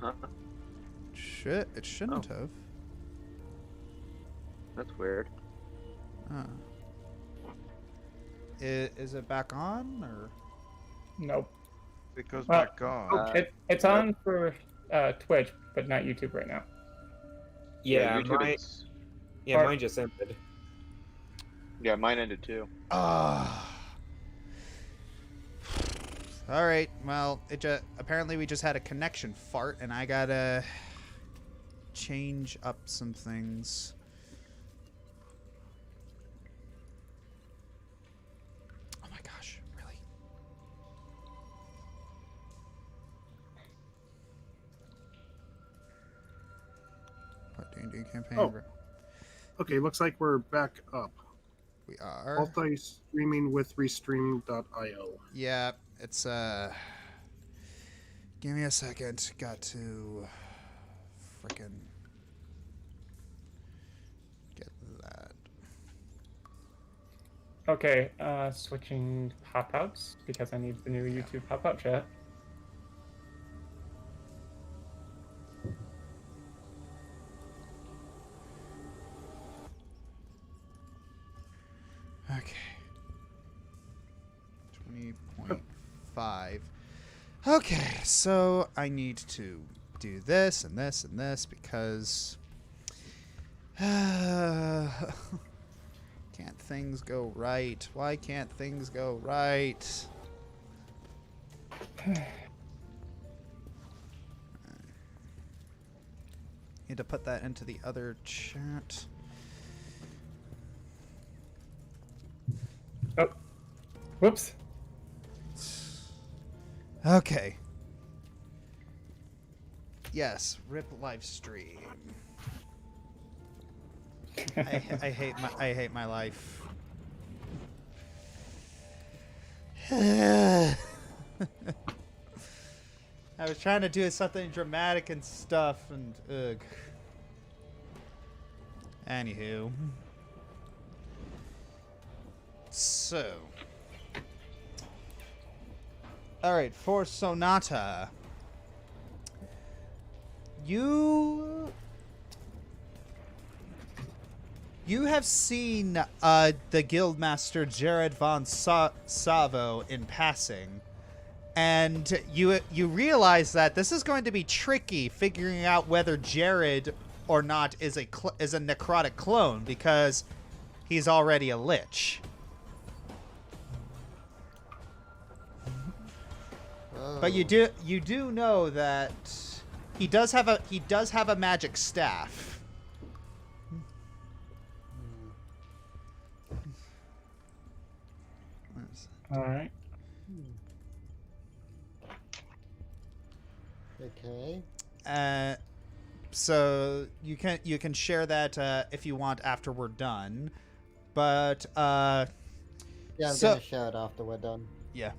Huh? It shouldn't have. That's weird. Huh. Is it back on or? Nope. It goes Well, back on. It's on for Twitch, but not YouTube right now. Yeah, YouTube mine. is... Yeah, mine just ended. Yeah, mine ended too. Ah. All right. Well, apparently we just had a connection fart, and I gotta change up some things. Oh my gosh! Really? What D&D campaign? Oh. Okay, looks like we're back up. We are. Multi-streaming with Restream.io. Yeah, it's give me a second. Got to frickin' get that. Okay, switching pop-outs because I need the new YouTube pop-out chat. Okay. 20.5. Okay, so I need to do this and this and this because can't things go right? Why can't things go right? Need to put that into the other chat. Oh, whoops. Okay. Yes, rip live stream. I hate my life. I was trying to do something dramatic and stuff, and ugh. Anywho. So. Alright, for Sonata. You have seen the Guildmaster Jared von Savo in passing. And you realize that this is going to be tricky figuring out whether Jared or not is a necrotic clone because he's already a lich. But you do know that he does have a magic staff. All right. Okay. So you can share that if you want after we're done, but yeah, I'm gonna share it after we're done. Yeah.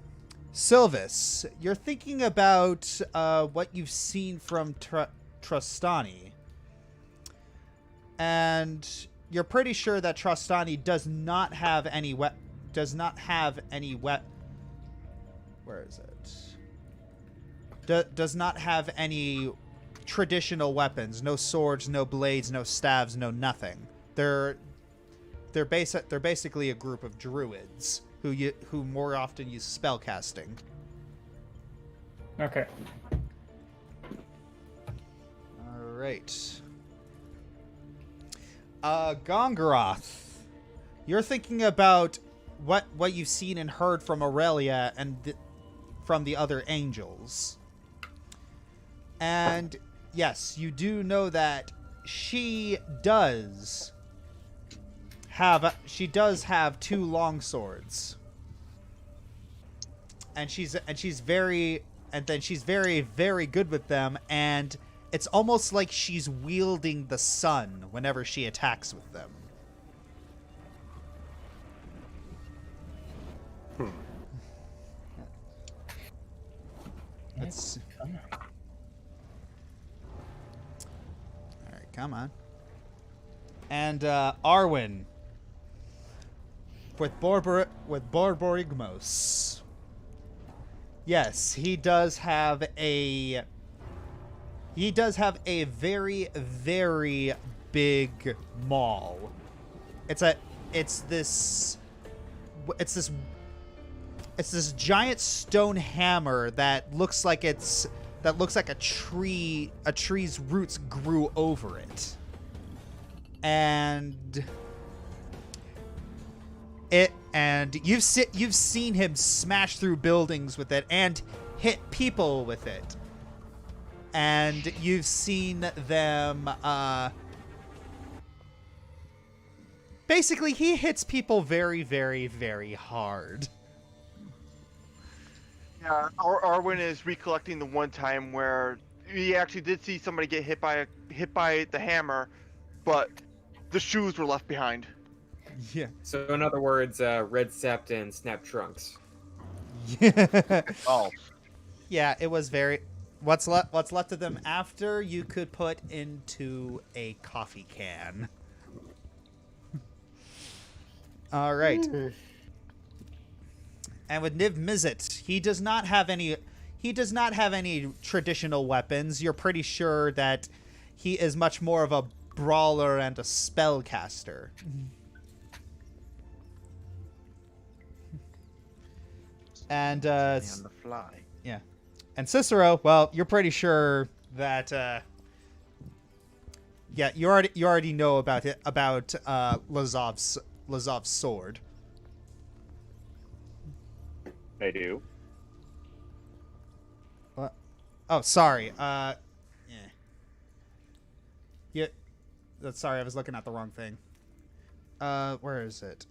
Sylvas, you're thinking about what you've seen from Trostani, and you're pretty sure that Trostani does not have any where is it? Does not have any traditional weapons, no swords, no blades, no staves, no nothing. They're basically a group of druids who more often use spell casting. Okay. All right. Gongoroth, you're thinking about what you've seen and heard from Aurelia and from the other angels. And yes, you do know that she does have two long swords. And she's very very good with them, and it's almost like she's wielding the sun whenever she attacks with them. Let's... Alright, come on. And Arwen with Borborygmos. Yes, he does have a He does have a very, very big maul. It's this giant stone hammer that looks like a tree's roots grew over it. And you've seen him smash through buildings with it and hit people with it. And you've seen them basically he hits people very, very, very hard. Yeah, Arwen is recollecting the one time where he actually did see somebody get hit by the hammer, but the shoes were left behind. Yeah. So in other words, red sept and snap trunks. Oh. Yeah, it was very. What's left of them after you could put into a coffee can. All right. And with Niv Mizzet, he does not have any traditional weapons. You're pretty sure that he is much more of a brawler and a spellcaster. And on the fly. yeah. And Cicero, well, you're pretty sure that yeah, you already know about Lazov's sword. I do. What? Oh, sorry. Yeah. Yeah. Sorry, I was looking at the wrong thing. Where is it?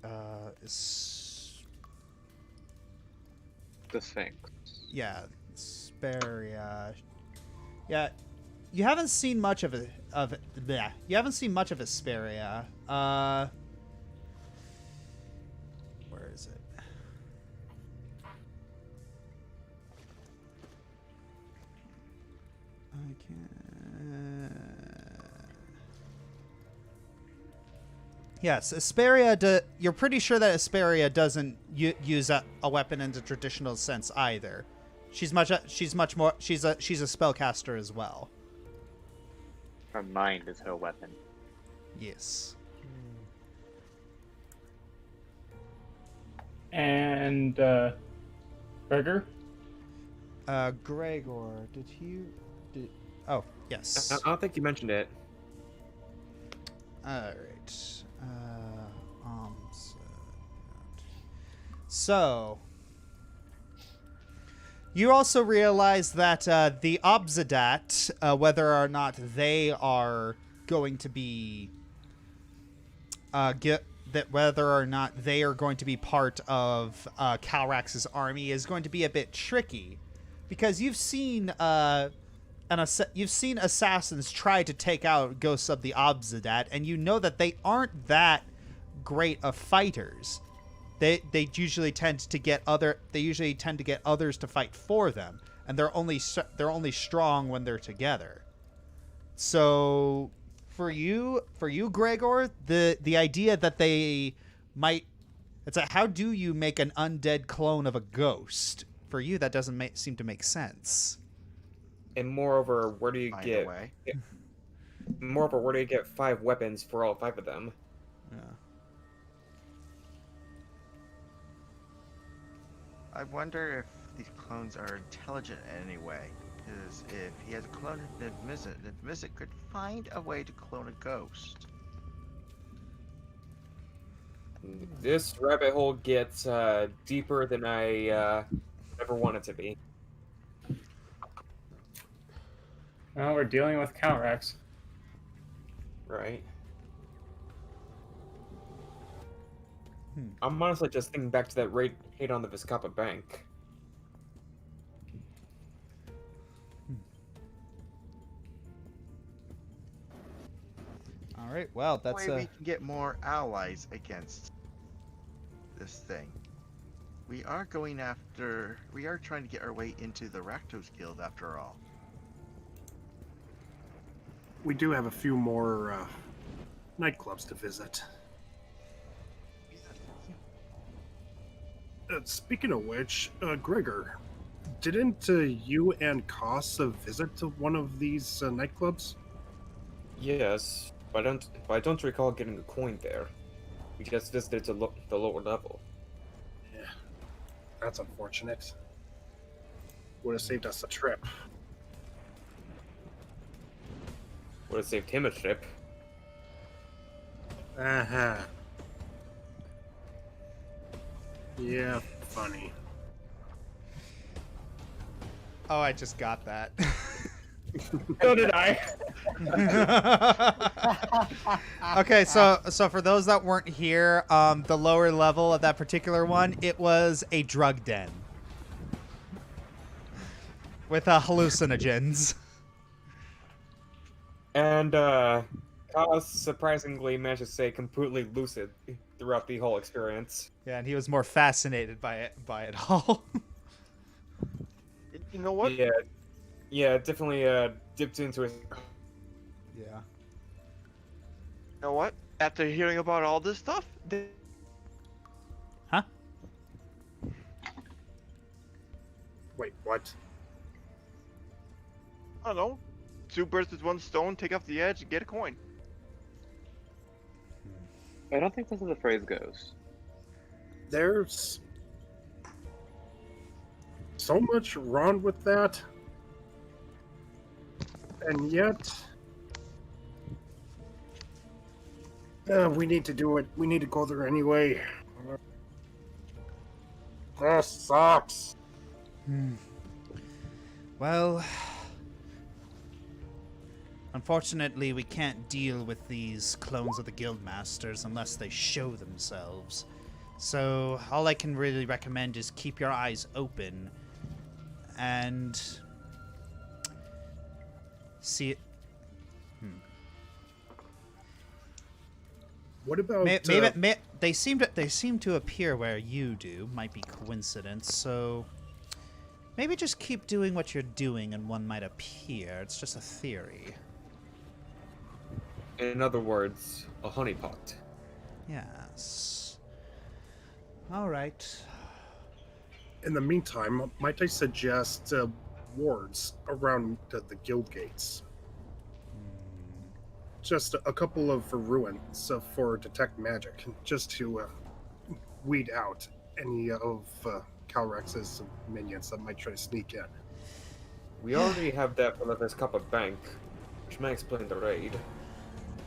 The Sphinx. Yeah, Asperia. Yeah, you haven't seen much of it. Yeah, you haven't seen much of Asperia. Where is it? I can't. Yes, Asperia. You're pretty sure that Asperia doesn't use a weapon in the traditional sense either. She's much more. She's a spellcaster as well. Her mind is her weapon. Yes. And Gregor? Gregor, oh, yes. I don't think you mentioned it. Alright. So, you also realize that the Obsidat, whether or not they are going to be whether or not they are going to be part of Calrax's army is going to be a bit tricky, because you've seen assassins try to take out ghosts of the Obsidat, and you know that they aren't that great of fighters. They usually tend to get others to fight for them, and they're only strong when they're together. So for you, Gregor, the idea that they might, it's like, how do you make an undead clone of a ghost? For you, that doesn't seem to make sense. And moreover, where do you get? Moreover, where do you get 5 weapons for all 5 of them? Yeah. I wonder if these clones are intelligent in any way. Because if he has a clone of Niv Mizzet could find a way to clone a ghost. This rabbit hole gets deeper than I ever want it to be. Well, we're dealing with Calrax. Right. I'm honestly just thinking back to that raid on the Vizcapa Bank. All right. Well, that's way we can get more allies against this thing. We are trying to get our way into the Rakdos Guild after all. We do have a few more nightclubs to visit. Speaking of which, Gregor, Didn't you and Koss visit to one of these nightclubs? Yes, but I don't recall getting a coin there. We just visited the lower level. Yeah, that's unfortunate. Would have saved us a trip. Would have saved him a trip. Uh-huh. Yeah, funny. Oh, I just got that. So did I. Okay, so for those that weren't here, the lower level of that particular one, it was a drug den with hallucinogens. And Kaz surprisingly managed to stay completely lucid throughout the whole experience. Yeah, and he was more fascinated by it all. You know what? Yeah, definitely dipped into his. Yeah. You know what? After hearing about all this stuff, Huh? Wait, what? I don't know. 2 birds with 1 stone, take off the edge, and get a coin. I don't think that's how the phrase goes. There's so much wrong with that. And yet, we need to do it. We need to go there anyway. This sucks. Well, unfortunately, we can't deal with these clones of the Guildmasters unless they show themselves. So, all I can really recommend is keep your eyes open and see it. What about Maybe they seem to appear where you do. Might be coincidence. So maybe just keep doing what you're doing, and one might appear. It's just a theory. In other words, a honeypot. Yes. All right. in the meantime, might I suggest wards around the guild gates? Just a couple of ruins for detect magic, just to weed out any of Calrex's minions that might try to sneak in. We already have that for the Vizcapa Bank, which may explain the raid.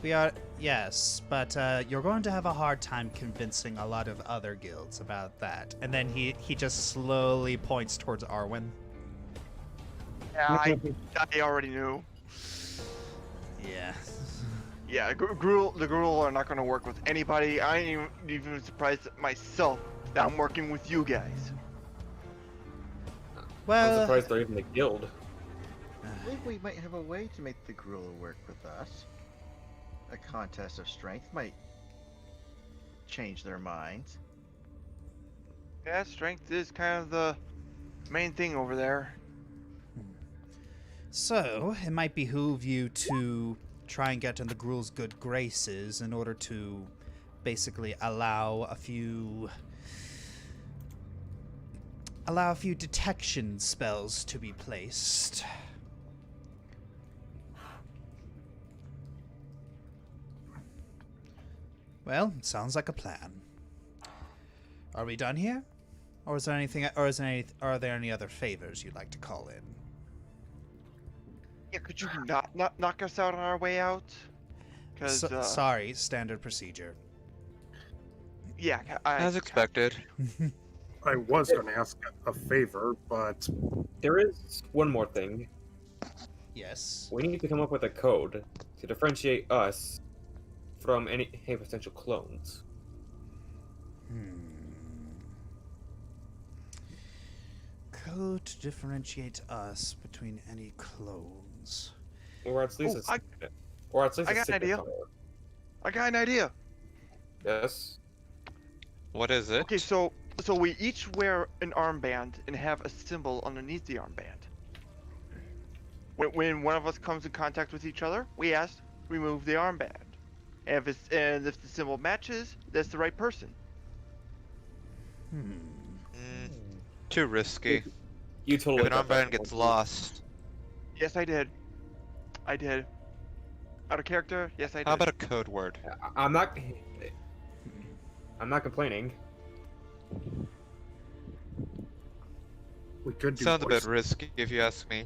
We are, yes, but you're going to have a hard time convincing a lot of other guilds about that. And then he just slowly points towards Arwen. Yeah, I already knew. Yeah. Yeah, the Gruul are not going to work with anybody. I ain't even surprised myself that I'm working with you guys. Well, I'm surprised they're even a guild. I believe we might have a way to make the Gruul work with us. A contest of strength might change their minds. Yeah, strength is kind of the main thing over there. So, it might behoove you to try and get in the Gruul's good graces in order to basically allow a few detection spells to be placed. Well, it sounds like a plan. Are we done here? Or is there anything, are there any other favors you'd like to call in? Yeah, could you not knock us out on our way out? Because Sorry, standard procedure. yeah, As expected. I was going to ask a favor, but There is one more thing. Yes. We need to come up with a code to differentiate us from any potential clones. Code to differentiate us between any clones. Or at least I got an idea. signifier. I got an idea. Yes. What is it? Okay, so we each wear an armband and have a symbol underneath the armband. When one of us comes in contact with each other, we ask, remove the armband. And if the symbol matches, that's the right person. Too risky. You totally. If an got that armband gets wrong. lost, Yes, I did. I did. Out of character? Yes, I did. how about a code word? I'm not. I'm not complaining. We could do Sounds a bit voice. risky if you ask me.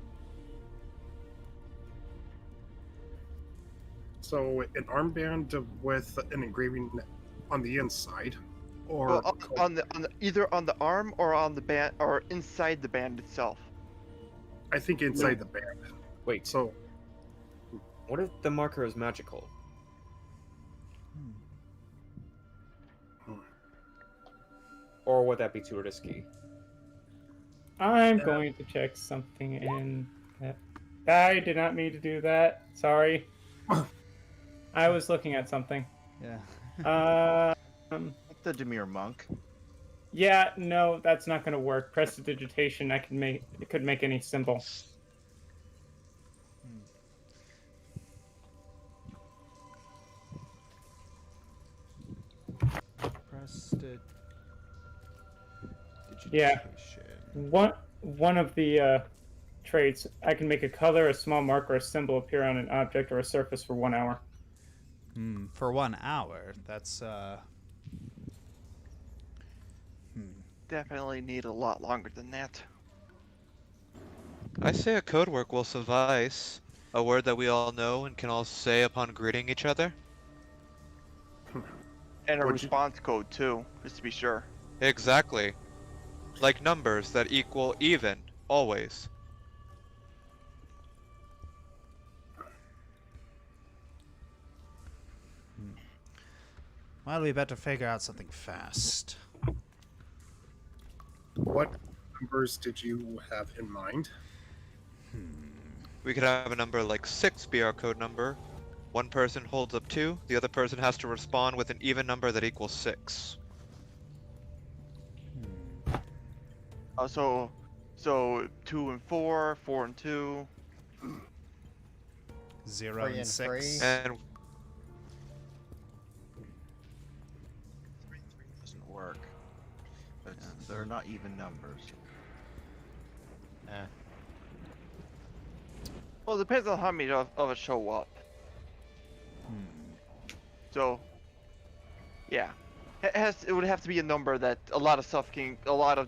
So an armband with an engraving on the inside, or Well, on the either on the arm or on the band or inside the band itself. I think inside the band. Wait. So What if the marker is magical? Or would that be too risky? I'm going to check something in. I did not mean to do that. Sorry. I was looking at something. Yeah. The Demir monk. Yeah, no, that's not going to work. Prestidigitation, it could make any symbol. Yeah. One of the traits, I can make a color, a small mark, or a symbol appear on an object or a surface for 1 hour. For 1 hour, that's Definitely need a lot longer than that. I say a code word will suffice. A word that we all know and can all say upon greeting each other. And a Would you- response code too, just to be sure. Exactly. Like numbers that equal even, always. well, we better figure out something fast. what numbers did you have in mind? We could have a number like 6 be our code number. One person holds up 2, the other person has to respond with an even number that equals 6. So 2 and 4, 4 and 2. 0 3 and and 6. 3. And Doesn't work. But they're not even numbers. Well, it depends on how many of us show up. So, yeah, it would have to be a number that a lot of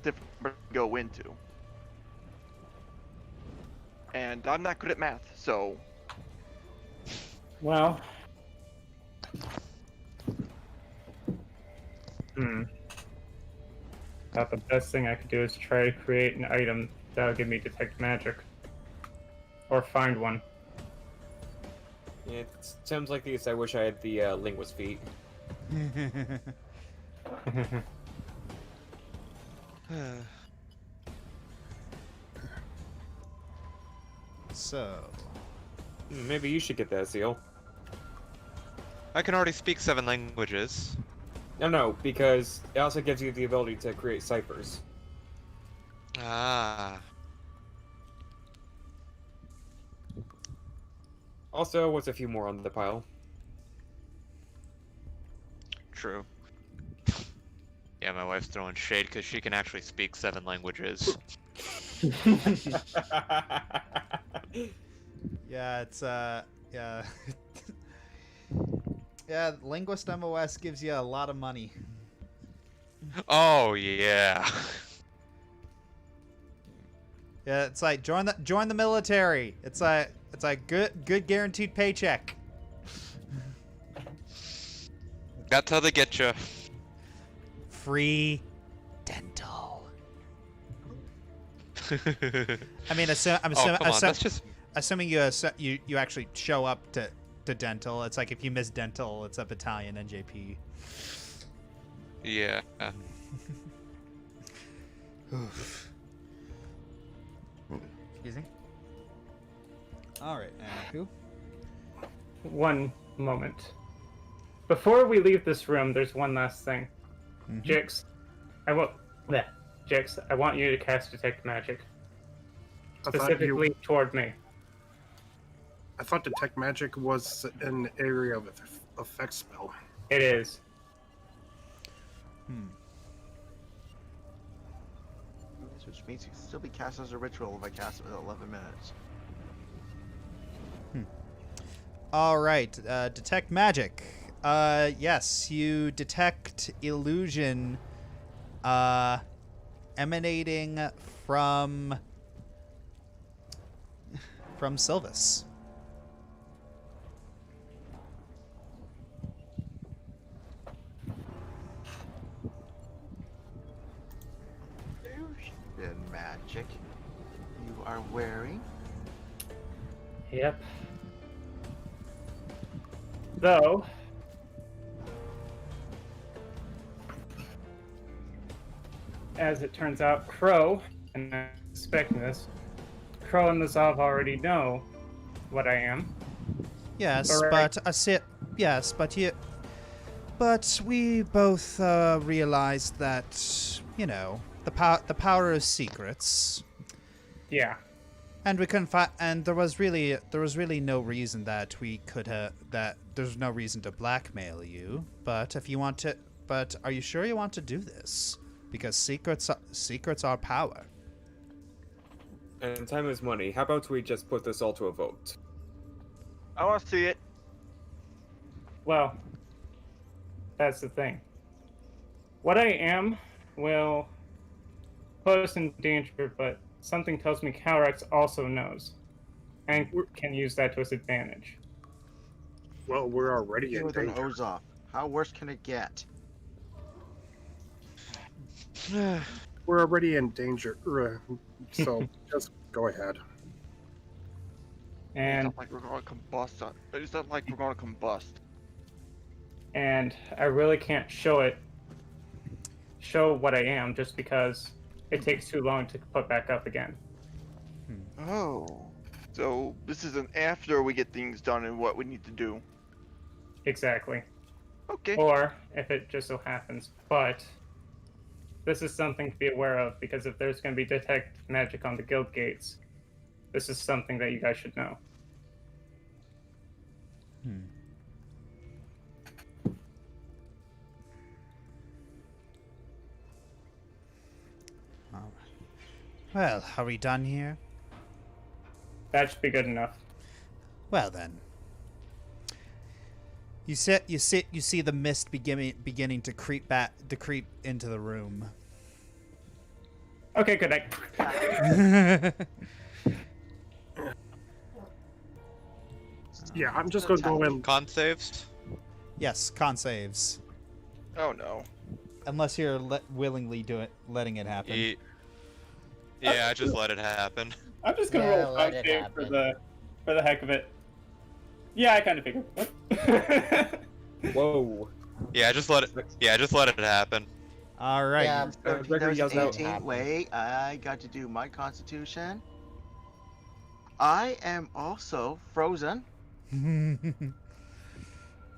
different numbers go into. And I'm not good at math, so Well. Thought the best thing I could do is try to create an item that'll give me detect magic. Or find one. It sounds like these. I wish I had the linguist feet. So, Maybe you should get that, Seal. I can already speak 7 languages. No, because it also gives you the ability to create ciphers. Ah. Also, what's a few more on the pile? True. Yeah, my wife's throwing shade because she can actually speak 7 languages. yeah, it's yeah. yeah, Linguist MOS gives you a lot of money. Oh yeah. Yeah, it's like join the military. It's like good guaranteed paycheck. That's how they get you. Free dental. I mean, assuming you actually show up to dental. It's like if you miss dental, it's a battalion NJP. Yeah. Excuse me. All right, who? One moment. Before we leave this room, there's one last thing. Jix, I want you to cast Detect Magic. Specifically toward me. I thought Detect Magic was an area of effect spell. It is. which means it can still be cast as a ritual if I cast it within 11 minutes. All right, detect magic. Yes, you detect illusion emanating from Sylvas. Illusion magic you are wearing. Yep. Though, as it turns out, Crow, and I'm expecting this, Crow and the Zav already know what I am. Yes, Alright. but we both realized that, you know, the power of secrets. Yeah. And we couldn't and there was really no reason that we could that there's no reason to blackmail you. But if you want to, but are you sure you want to do this? Because secrets are power. And time is money. How about we just put this all to a vote? I want to see it. Well, that's the thing. What I am will put us in danger, but something tells me Calrex also knows and can use that to his advantage. Well, we're already in Fewer than danger. Orzhov. How worse can it get? We're already in danger, so just go ahead. And It's not like we're going to combust. It's not like we're going to combust. and I really can't show what I am just because it takes too long to put back up again. Oh. So this is an after we get things done and what we need to do. Exactly. Okay. Or if it just so happens. But this is something to be aware of because if there's going to be detect magic on the guild gates, this is something that you guys should know. Well, are we done here? That should be good enough. Well then. You see the mist beginning to creep into the room. Okay, good night. Yeah, I'm just going to go in. Con saves? Yes, con saves. Oh no. Unless you're willingly letting it happen. Yeah, just let it happen. I'm just gonna Yeah, roll a let 5 it save happen. for the heck of it. Yeah, I kind of figured. Whoa. Yeah, just let it happen. All right. Yeah, Gregor yells out. 18. Wait, I got to do my constitution. I am also frozen.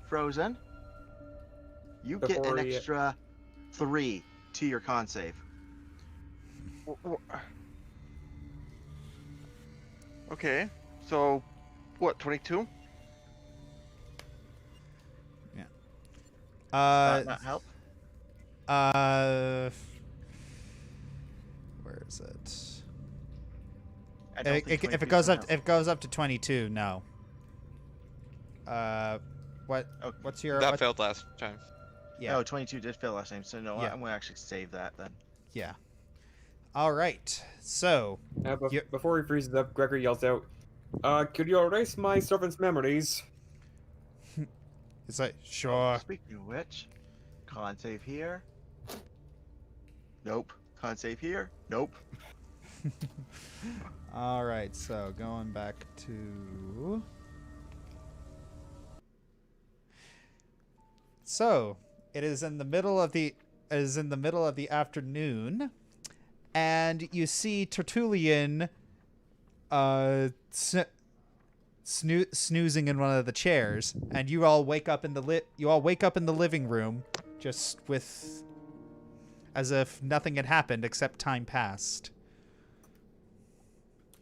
Frozen. You get Before an you- extra 3 to your con save. Okay. So, what? 22? Not help? Where is it? I don't think If 22 it goes is up, gonna if it goes up to 22, no. What? Okay. What's your? That what- failed last time. help. Yeah. Oh, 22 did fail last time, so no, Yeah. I'm gonna actually save that then. Yeah. All right. So. You- Before he freezes up, Gregor yells out, could you erase my servant's memories? It's like sure. Speaking of which, con save here. Nope. Con save here. Nope. All right. So going back to. So it is in the middle of the afternoon, and you see Tertullian snoozing in one of the chairs, and you all wake up in the living room just with as if nothing had happened except time passed.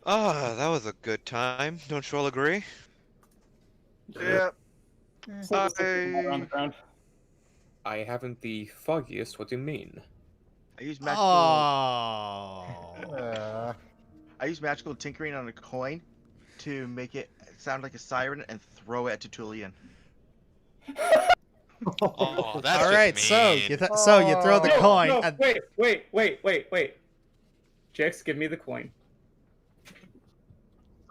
Ah, that was a good time. Don't you all agree? Yeah. On the ground. I haven't the foggiest what you mean. I use magical. Oh. I use magical tinkering on a coin to make it sound like a siren and throw it at Tertullian. Oh, that's All right, just so mean. you throw the coin. No, and... wait. Jix, give me the coin.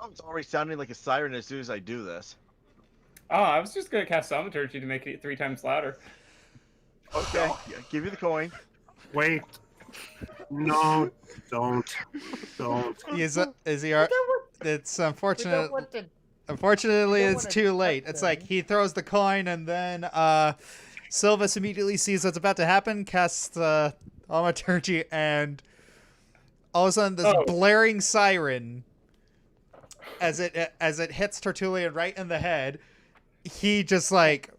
Oh, it's already sounding like a siren as soon as I do this. Oh, I was just gonna cast Thaumaturgy to make it 3 times louder. Okay, yeah, give you the coin. Wait. No, don't. Is he? It's unfortunate. Unfortunately, it's too late. It's like he throws the coin, and then Sylvas immediately sees what's about to happen, casts Thaumaturgy, and all of a sudden, this blaring siren, as it hits Tertullian right in the head, he just like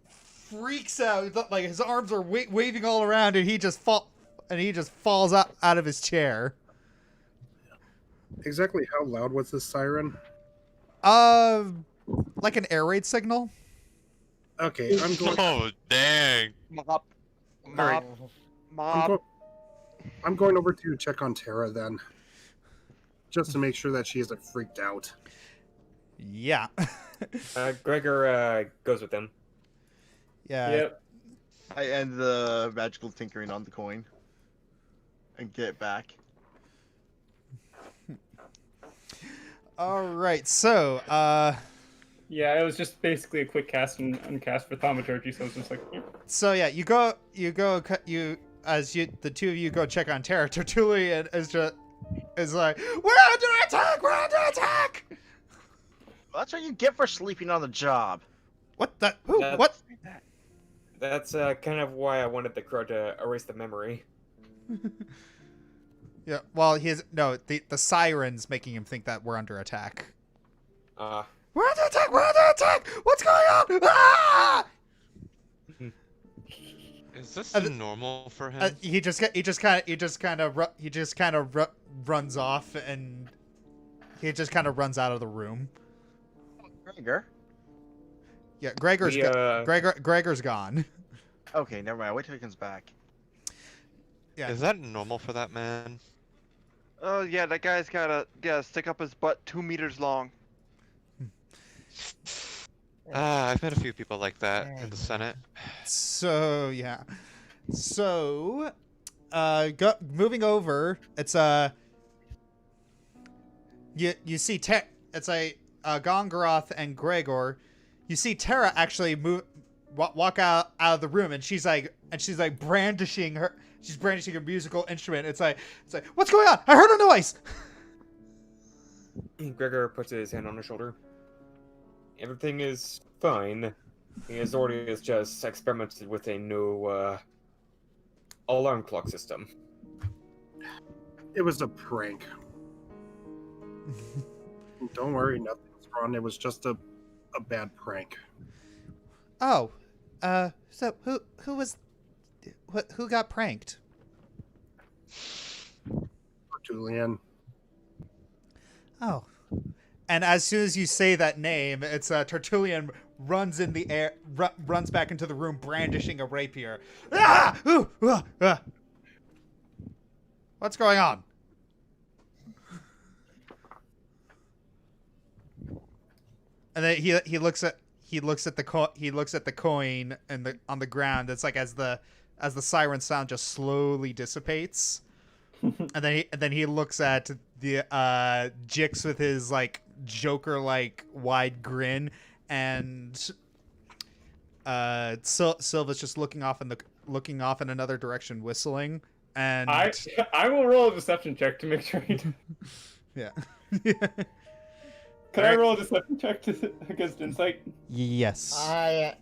freaks out. Like his arms are waving all around, and he just falls out of his chair. Exactly how loud was this siren? Like an air raid signal. Okay, I'm going. Oh, dang. Mop. Alright. Mop. I'm going over to check on Tara then, just to make sure that she isn't freaked out. Yeah. Gregor goes with them. Yeah. Yep. I end the magical tinkering on the coin and get it back. All right. So, Yeah, it was just basically a quick cast and uncast for Thaumaturgy, so it's just like. So yeah, the two of you go check on Tara. Tertullian is like, we're under attack! Well, that's what you get for sleeping on the job. What the? Who? What? That's kind of why I wanted the crow to erase the memory. Yeah. Well, the siren's making him think that we're under attack. We're under attack! We're under attack! What's going on? Ah! Is this normal for him? He just kind of runs off, and he just kind of runs out of the room. Gregor? Yeah, Gregor's gone. Okay, never mind. Wait till he comes back. Yeah. Is that normal for that man? Oh yeah, that guy's gotta stick up his butt 2 meters long. I've met a few people like that in the Senate. So yeah. So moving over, it's you see it's a Gongoroth and Gregor. You see Tara actually walk out of the room, and she's like brandishing her musical instrument. It's like what's going on? I heard a noise. Gregor puts his hand on her shoulder. Everything is fine. The Azorius just experimented with a new alarm clock system. It was a prank. Don't worry, nothing's wrong. It was just a bad prank. Oh, so who got pranked? Tertullian. Oh, and as soon as you say that name, it's Tertullian runs in the air, runs back into the room, brandishing a rapier. Ah! Ooh, What's going on? And then he looks at the coin and on the ground. It's like as the siren sound just slowly dissipates, and then he looks at the Jix with his like Joker like wide grin, and Sylva's just looking off in another direction, whistling. And I will roll a deception check to make sure he does. Yeah. Can I roll a deception check against insight? Yes. I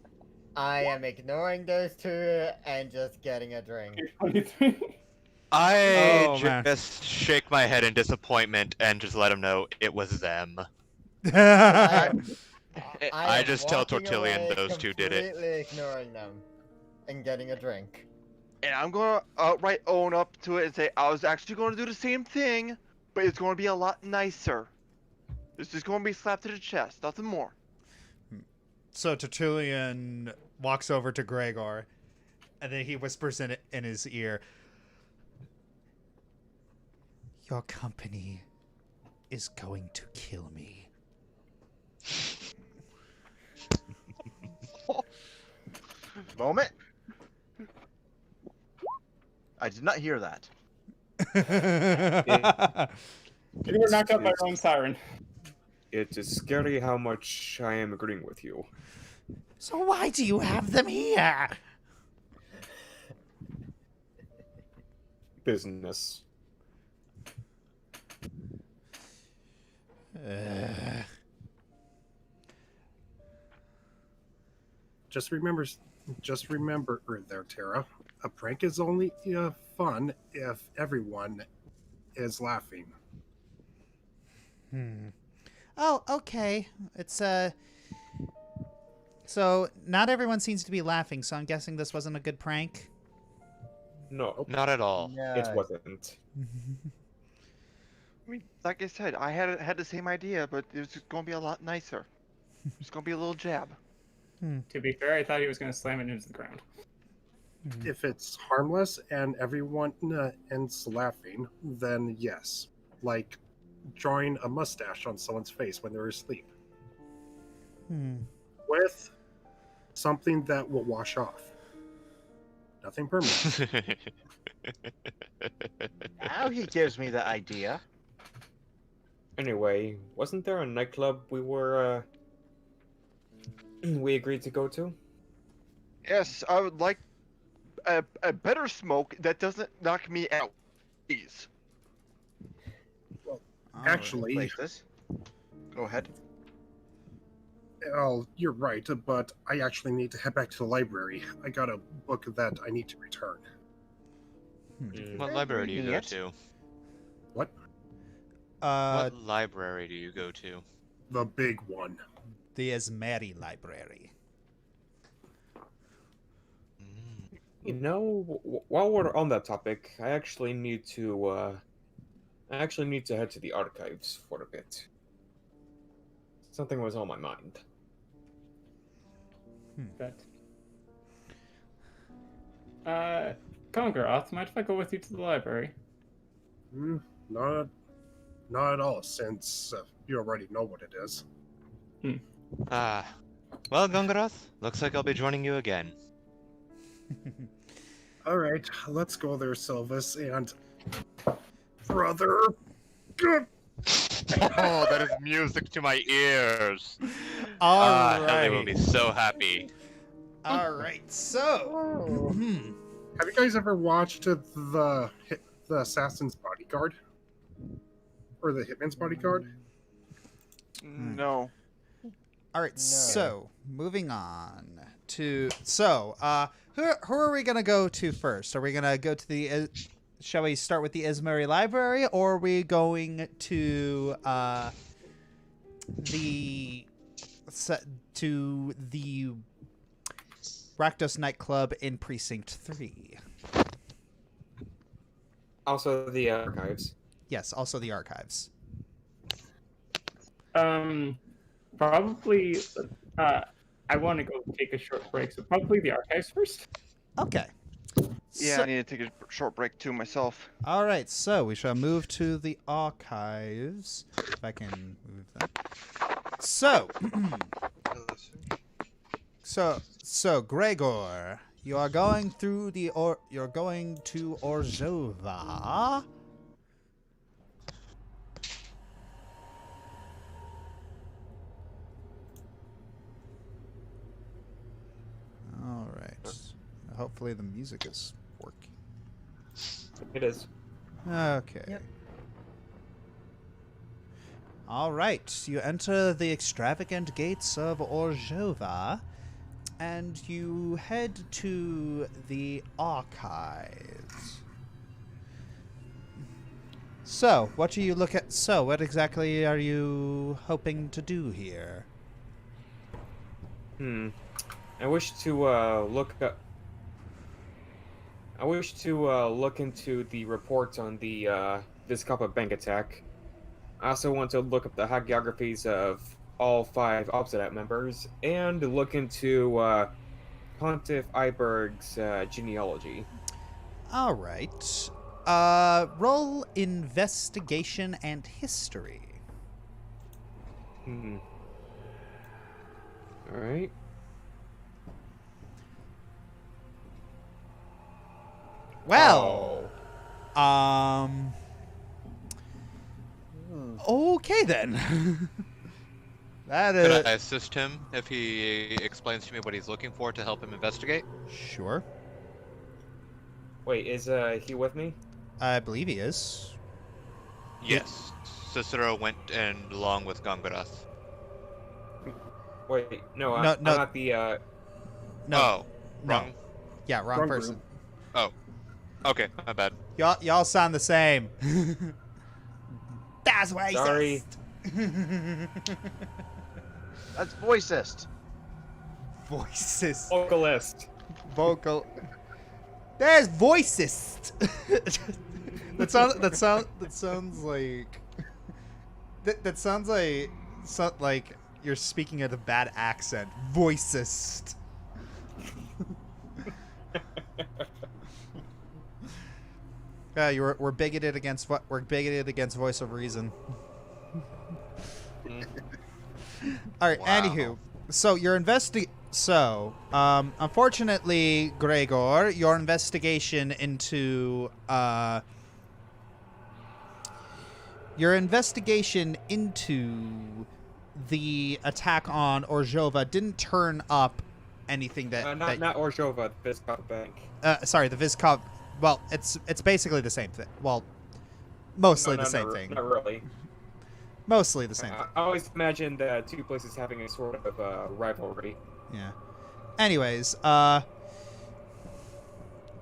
am ignoring those two and just getting a drink. 23. I just shake my head in disappointment and just let him know it was them. I I am just tell walking Tertullian away, those two did it. completely ignoring them and getting a drink. And I'm gonna outright own up to it and say I was actually going to do the same thing, but it's going to be a lot nicer. It's just going to be slapped to the chest, nothing more. So Tertullian walks over to Gregor, and then he whispers in his ear, Your company is going to kill me. Moment. I did not hear that. You were knocked out by your own siren. It is scary how much I am agreeing with you. So why do you have them here? Business. Just remember there, Tara. A prank is only fun if everyone is laughing. Oh, okay. It's So not everyone seems to be laughing, so I'm guessing this wasn't a good prank. No, Not at all. it wasn't. I mean, like I said, I had the same idea, but it was just going to be a lot nicer. It's going to be a little jab. To be fair, I thought he was going to slam it into the ground. If it's harmless and everyone ends laughing, then yes. Like drawing a mustache on someone's face when they're asleep. With something that will wash off. Nothing permanent. Now he gives me the idea. Anyway, wasn't there a nightclub we were, we agreed to go to? Yes, I would like a better smoke that doesn't knock me out. Please. Actually, Places. Go ahead. well, you're right, but I actually need to head back to the library. I got a book that I need to return. What library do you go Yet. to? What? What library do you go to? The big one. The Esmeri Library. You know, while we're on that topic, I actually need to head to the archives for a bit. Something was on my mind. Gongoroth, mind if I go with you to the library? Not at all, since you already know what it is. Ah. Well, Gongoroth, looks like I'll be joining you again. All right, let's go there, Sylvas, and brother. Oh, that is music to my ears. All Ellie will right. be so happy. All right. So, Have you guys ever watched the Assassin's Bodyguard? Or the Hitman's Bodyguard? No. all right. So, moving on to who are we gonna go to first? Are we gonna go to the? Shall we start with the Esmeri Library, or are we going to the Rakdos nightclub in Precinct 3? Also, the archives. Yes, also the archives. Probably. I want to go take a short break, so probably the archives first. Okay. Yeah, So- I need to take a short break too myself. all right, so we shall move to the archives. If I can move that. So Gregor, you are going through you're going to Orzhov. All right. Hopefully the music is working. It is. Okay. Yep. All right. You enter the extravagant gates of Orzhova, and you head to the archives. So, what do you look at? So, what exactly are you hoping to do here? I wish to look into the reports on the Vizcapa bank attack. I also want to look up the hagiographies of all 5 Obsidian members and look into Pontiff Iberg's genealogy. All right. Roll investigation and history. All right. Well, okay then. That Could is I assist him if he explains to me what he's looking for to help him investigate? sure. Wait, is he with me? I believe he is. Yes. Cicero went and along with Gongoroth. Wait, no, No, I'm no. not the No, Oh, no. wrong. Yeah, wrong Wrong person. group. Oh, okay, my bad. Y'all sound the same. That's why. Sorry. That's voicist. Voices. vocalist. Vocal. There's voicist. that sounds like. That sounds like you're speaking at a bad accent. Voicist. Yeah, we're bigoted against what? We're bigoted against voice of reason. All right. Wow. Anywho, so unfortunately, Gregor, your investigation into the attack on Orzhova didn't turn up anything that Not Orzhova, the Viscount Bank. sorry, the Viscount. Well, it's basically the same thing. Well, mostly the same thing. Not really. Mostly the same thing. I always imagined the two places having a sort of rivalry. Yeah. Anyways,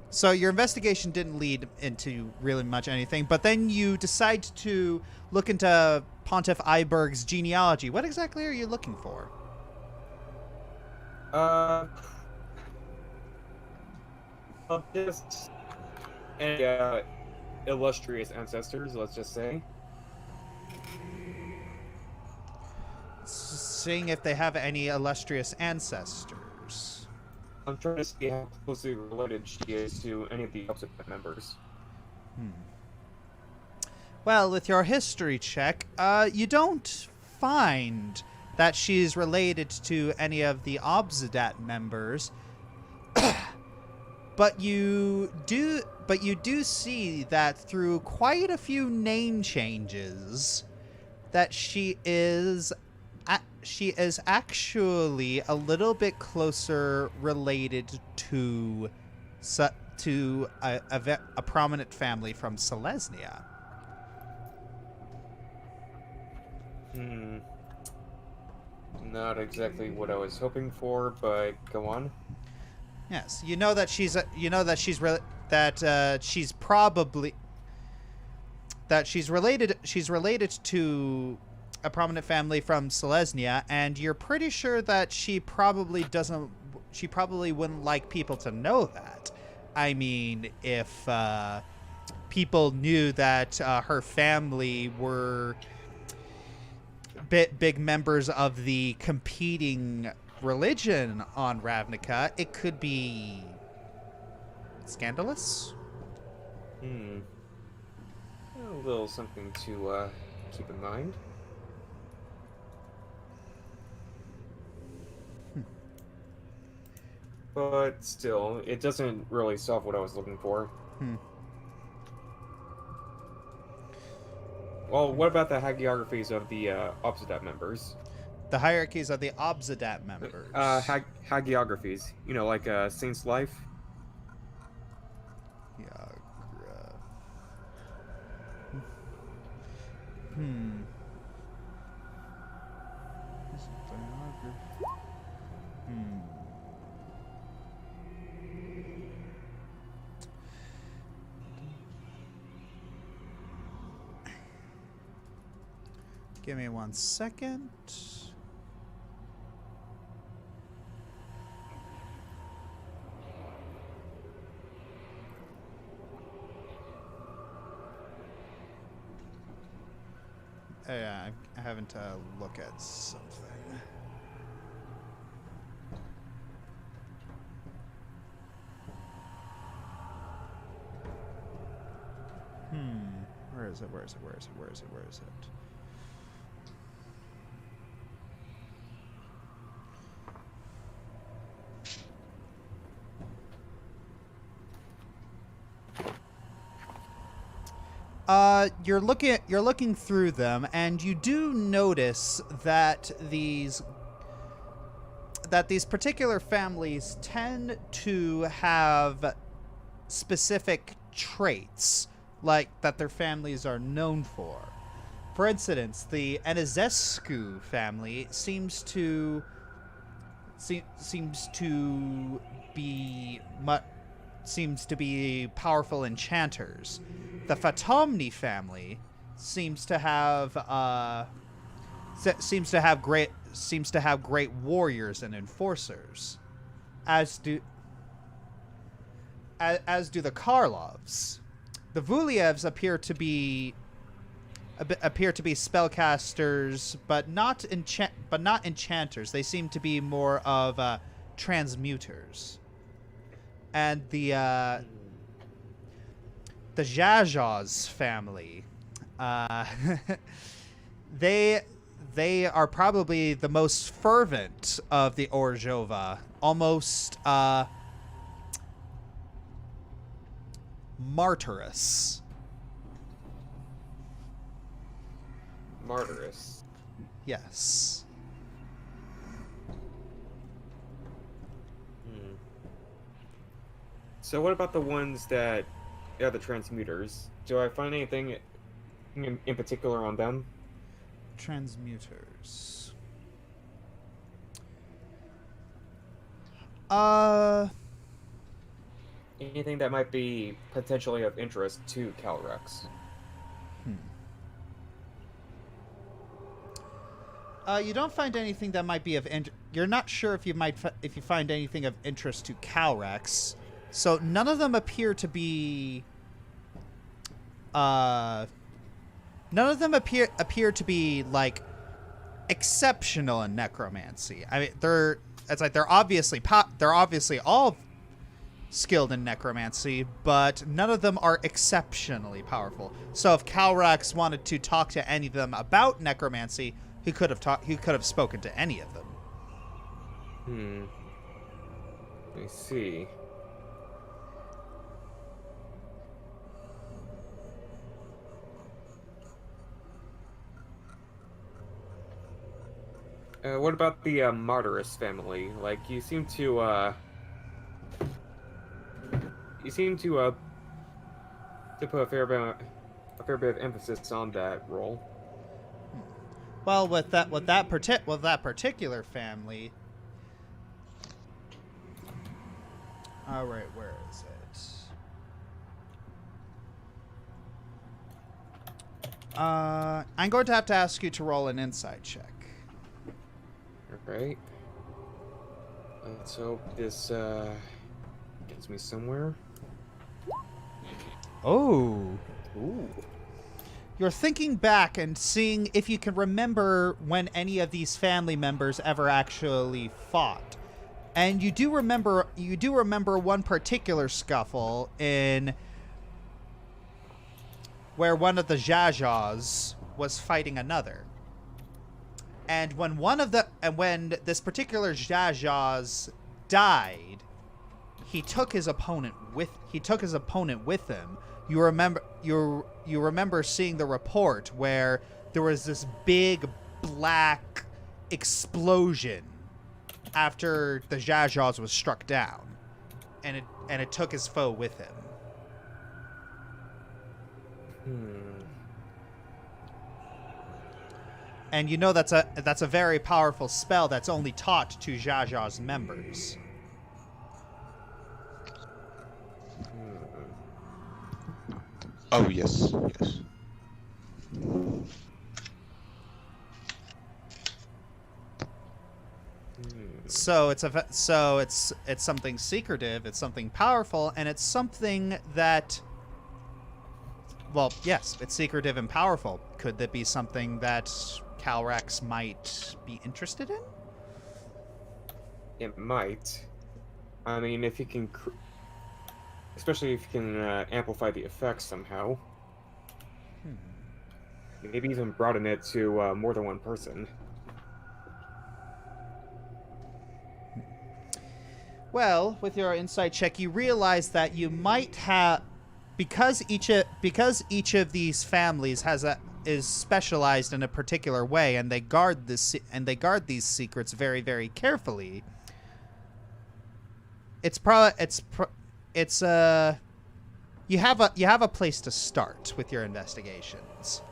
so your investigation didn't lead into really much anything, but then you decide to look into Pontiff Iberg's genealogy. What exactly are you looking for? Just any illustrious ancestors, let's just say. Seeing if they have any illustrious ancestors. I'm trying to see how closely related she is to any of the opposite members. Well, with your history check, you don't find that she's related to any of the Obsidat members. But you do see that through quite a few name changes that she is actually a little bit closer related to a prominent family from Selesnya. Not exactly what I was hoping for, but go on. Yes, you know that she's related to a prominent family from Selesnya, and you're pretty sure that she probably wouldn't like people to know that. I mean, if people knew that her family were big members of the competing religion on Ravnica, it could be scandalous. A little something to keep in mind. But still, it doesn't really solve what I was looking for. Well, what about the hagiographies of the Obsidat members? The hierarchies of the Obsidat members. Hagiographies. You know, like Saint's Life? Give me 1 second. Yeah, I haven't look at something. is it? Where is it? Where is it? Where is it? Where is it? You're looking through them, and you do notice that these particular families tend to have specific traits, like that their families are known for. For instance, the Enizescu family seems to be powerful enchanters. The Fatomni family seems to have great warriors and enforcers, as do the Karlovs. The Vulievs appear to be spellcasters, but not enchanters. They seem to be more of transmuters. And the Zhazhaz family, they are probably the most fervent of the Orzhova, almost martyrous. Martyrous. Yes. So what about the ones that are the transmuters? Do I find anything in particular on them? Transmuters. Anything that might be potentially of interest to Calrex? You don't find anything that might be of you're not sure if you find anything of interest to Calrex. So none of them appear to be to be like exceptional in necromancy. I mean, they're obviously all skilled in necromancy, but none of them are exceptionally powerful. So if Calrex wanted to talk to any of them about necromancy, he could have spoken to any of them. I see. What about the Martyrus family? Like, you seem to put a fair bit of emphasis on that role. Well, with that particular family. All right, where is it? I'm going to have to ask you to roll an insight check. Alright. Let's hope this gets me somewhere. Oh. Ooh. You're thinking back and seeing if you can remember when any of these family members ever actually fought. And you do remember one particular scuffle in where one of the Zhazhaz was fighting another. And when this particular Zhazhaz died, he took his opponent with him. You remember seeing the report where there was this big black explosion after the Zhazhaz was struck down, and it took his foe with him. And you know that's a very powerful spell that's only taught to Zhazhaz members. Oh yes, yes. So it's something secretive, it's something powerful, and it's something that, well, yes, it's secretive and powerful. Could that be something that Calrex might be interested in? It might. I mean, if you can, especially if you can amplify the effects somehow. Maybe even broaden it to more than one person. Well, with your insight check, you realize that you might have, because each of these families is specialized in a particular way, and they guard these secrets very, very carefully. You have a place to start with your investigations.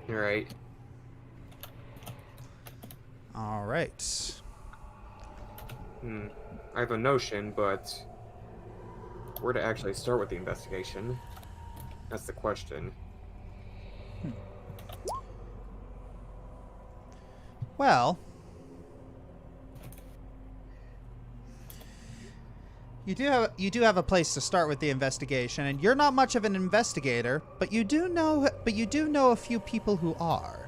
All right. All right. I have a notion, but where to actually start with the investigation? That's the question. Well, you do have a place to start with the investigation, and you're not much of an investigator, but you do know a few people who are.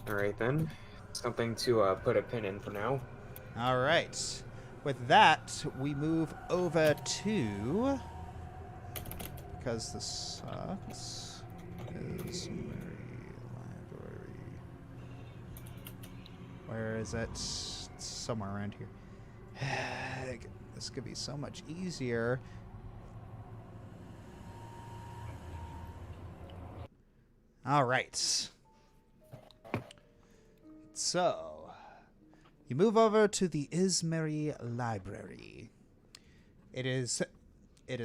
All right then. Something to put a pin in for now. All right. With that, we move over to, because this sucks, is library. Where is it? It's somewhere around here. This could be so much easier. All right. So, you move over to the Izmeri Library. It is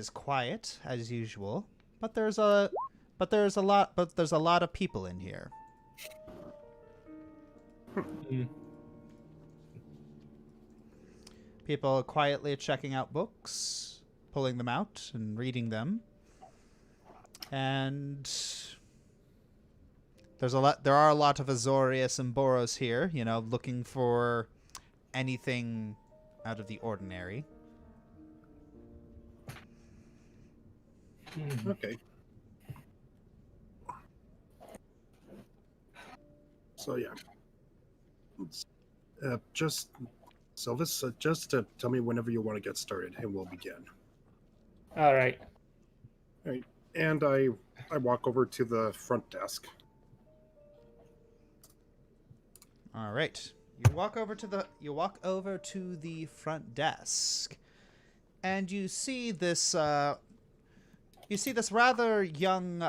quiet as usual, but there's a lot of people in here. People quietly checking out books, pulling them out and reading them. And there are a lot of Azorius and Boros here, looking for anything out of the ordinary. Okay. So yeah. Just Sylvas, just tell me whenever you want to get started and we'll begin. All right. All right. And I walk over to the front desk. All right. You walk over to the front desk, and you see this rather young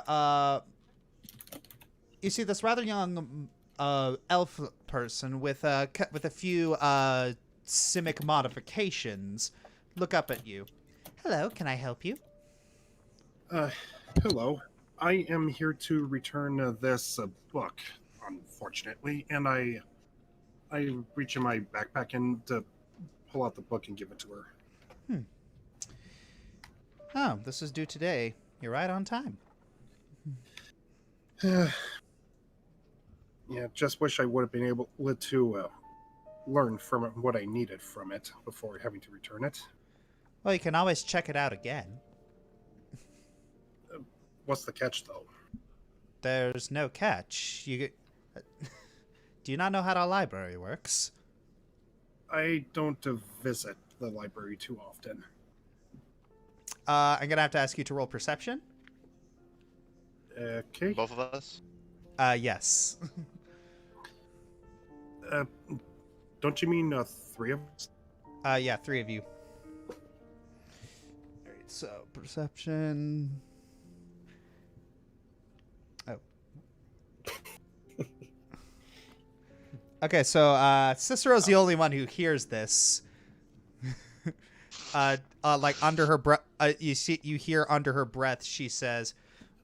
elf person with a few simic modifications look up at you. Hello, can I help you? Hello. I am here to return this book, unfortunately, and I reach in my backpack and pull out the book and give it to her. Oh, this is due today. You're right on time. Yeah, just wish I would have been able to learn from it what I needed from it before having to return it. Well, you can always check it out again. What's the catch, though? There's no catch. Do you not know how the library works? I don't visit the library too often. I'm gonna have to ask you to roll perception. Okay. Both of us? Yes. Don't you mean 3 of us? Yeah, 3 of you. Alright, so perception. Oh. Okay, so Cicero's the only one who hears this. Like under her breath, you hear under her breath, she says,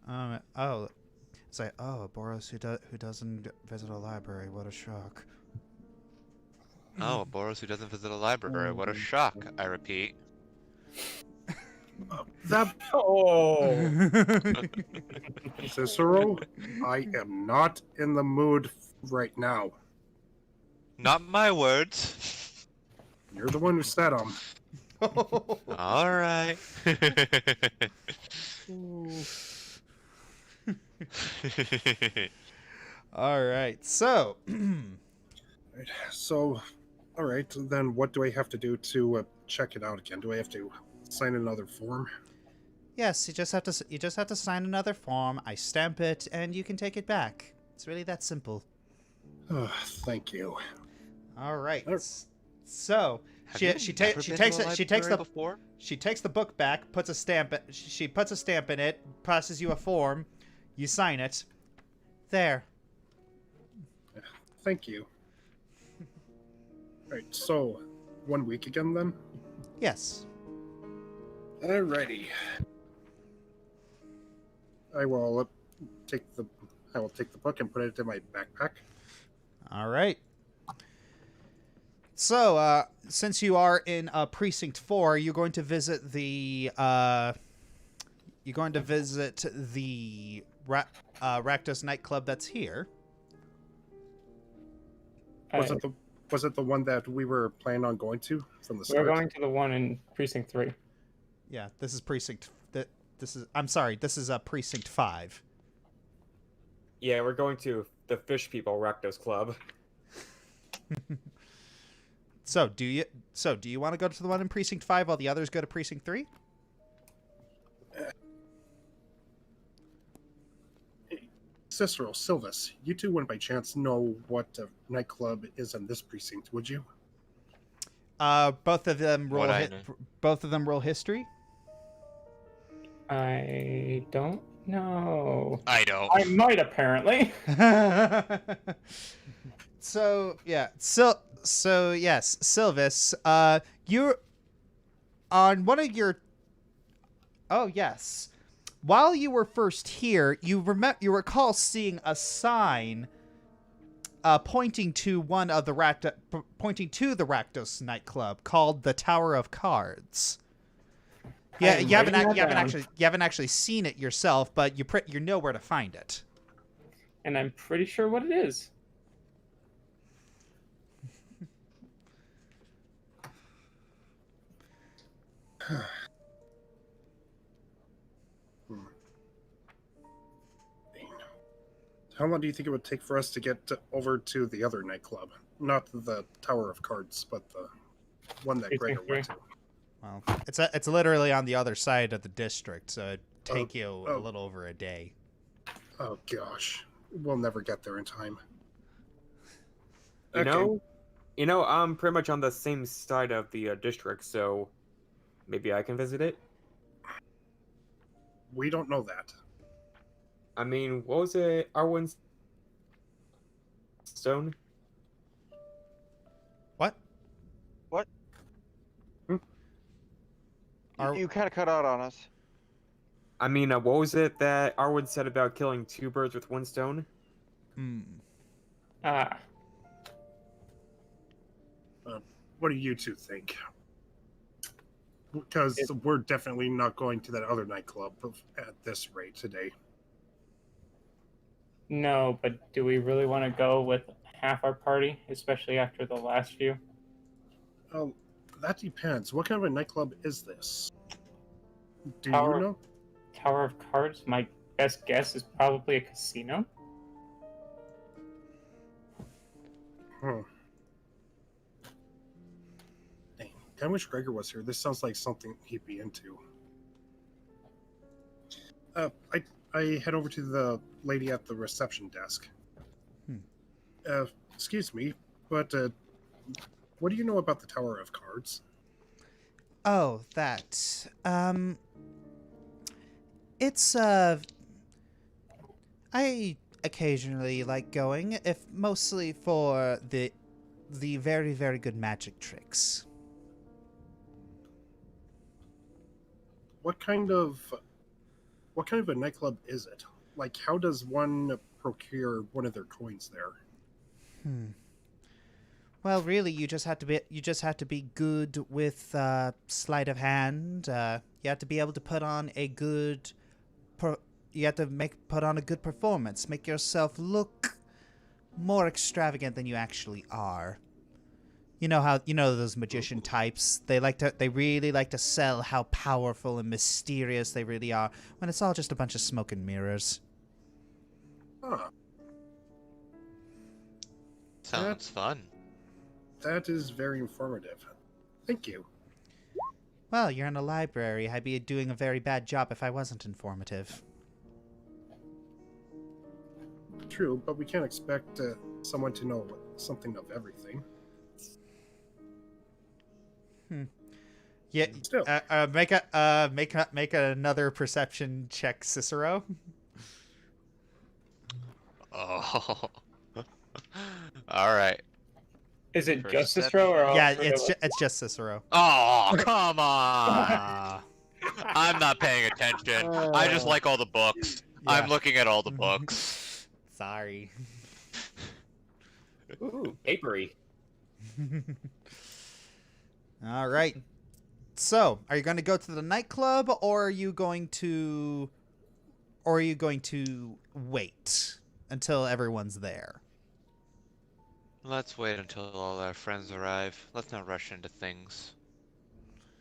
it's like, oh, Boros who doesn't visit a library, what a shock. Oh, Boros who doesn't visit a library, what a shock, I repeat. Cicero, I am not in the mood right now. Not my words. You're the one who said them. All right. All right. So, Right. So, all right. Then, what do I have to do to check it out again? Do I have to sign another form? yes, you just have to sign another form. I stamp it, and you can take it back. It's really that simple. Thank you. All right. Oh. So Have she you she never takes been to a library before? she takes the book back, puts a stamp. She puts a stamp in it, passes you a form, you sign it. There. Thank you. Right. So, 1 week again then. Yes. Alrighty. I will take the book and put it in my backpack. All right. So, since you are in Precinct 4, you're going to visit the Rakdos nightclub that's here. Was it the one that we were planning on going to from the start? We're going to the one in Precinct 3. Yeah, this is Precinct. I'm sorry. This is Precinct 5. Yeah, we're going to the Fish People Rakdos Club. So do you want to go to the one in Precinct 5 while the others go to Precinct 3? Cicero, Sylvas, you two wouldn't by chance know what nightclub is in this precinct, would you? Both of them roll. What I know. Both of them roll history. I don't know. I don't. I might, apparently. So yeah, so yes, Sylvas, you're on one of your. Oh yes, while you were first here, you recall seeing a sign, pointing to one of the Rakdos nightclub called the Tower of Cards. Yeah, you haven't actually seen it yourself, but you know where to find it. And I'm pretty sure what it is. How long do you think it would take for us to get over to the other nightclub? Not the Tower of Cards, but the one that Gregor went to. Well, it's literally on the other side of the district, so it'd take you a little over a day. Oh gosh, we'll never get there in time. You know, I'm pretty much on the same side of the district, so maybe I can visit it. We don't know that. I mean, what was it? Arwen's stone? What? What? Hmm? You kind of cut out on us. I mean, what was it that Arwen said about killing two birds with one stone? Ah. What do you two think? Because we're definitely not going to that other nightclub at this rate today. No, but do we really want to go with half our party, especially after the last few? Oh, that depends. What kind of a nightclub is this? Do Tower- you know? Tower of Cards, my best guess is probably a casino. Huh. Dang, I wish Gregor was here. This sounds like something he'd be into. I head over to the lady at the reception desk. Excuse me, but what do you know about the Tower of Cards? Oh, that. It's I occasionally like going, if mostly for the very, very good magic tricks. What kind of a nightclub is it? Like, how does one procure one of their coins there? Well, really, you just have to be good with sleight of hand. You have to be able to put on a good performance. Make yourself look more extravagant than you actually are. You know those magician types. They really like to sell how powerful and mysterious they really are, when it's all just a bunch of smoke and mirrors. Huh. Sounds fun. That is very informative. Thank you. Well, you're in a library. I'd be doing a very bad job if I wasn't informative. True, but we can't expect someone to know something of everything. Yeah. Still. Make another perception check, Cicero. Oh. All right. Is it just Perception. Cicero or Yeah, also- it's just Cicero. Oh, come on! Ah. I'm not paying attention. I just like all the books. I'm Yeah. looking at all the books. Sorry. Ooh, papery. All right. So, are you going to go to the nightclub, or are you going to wait until everyone's there? Let's wait until all our friends arrive. Let's not rush into things.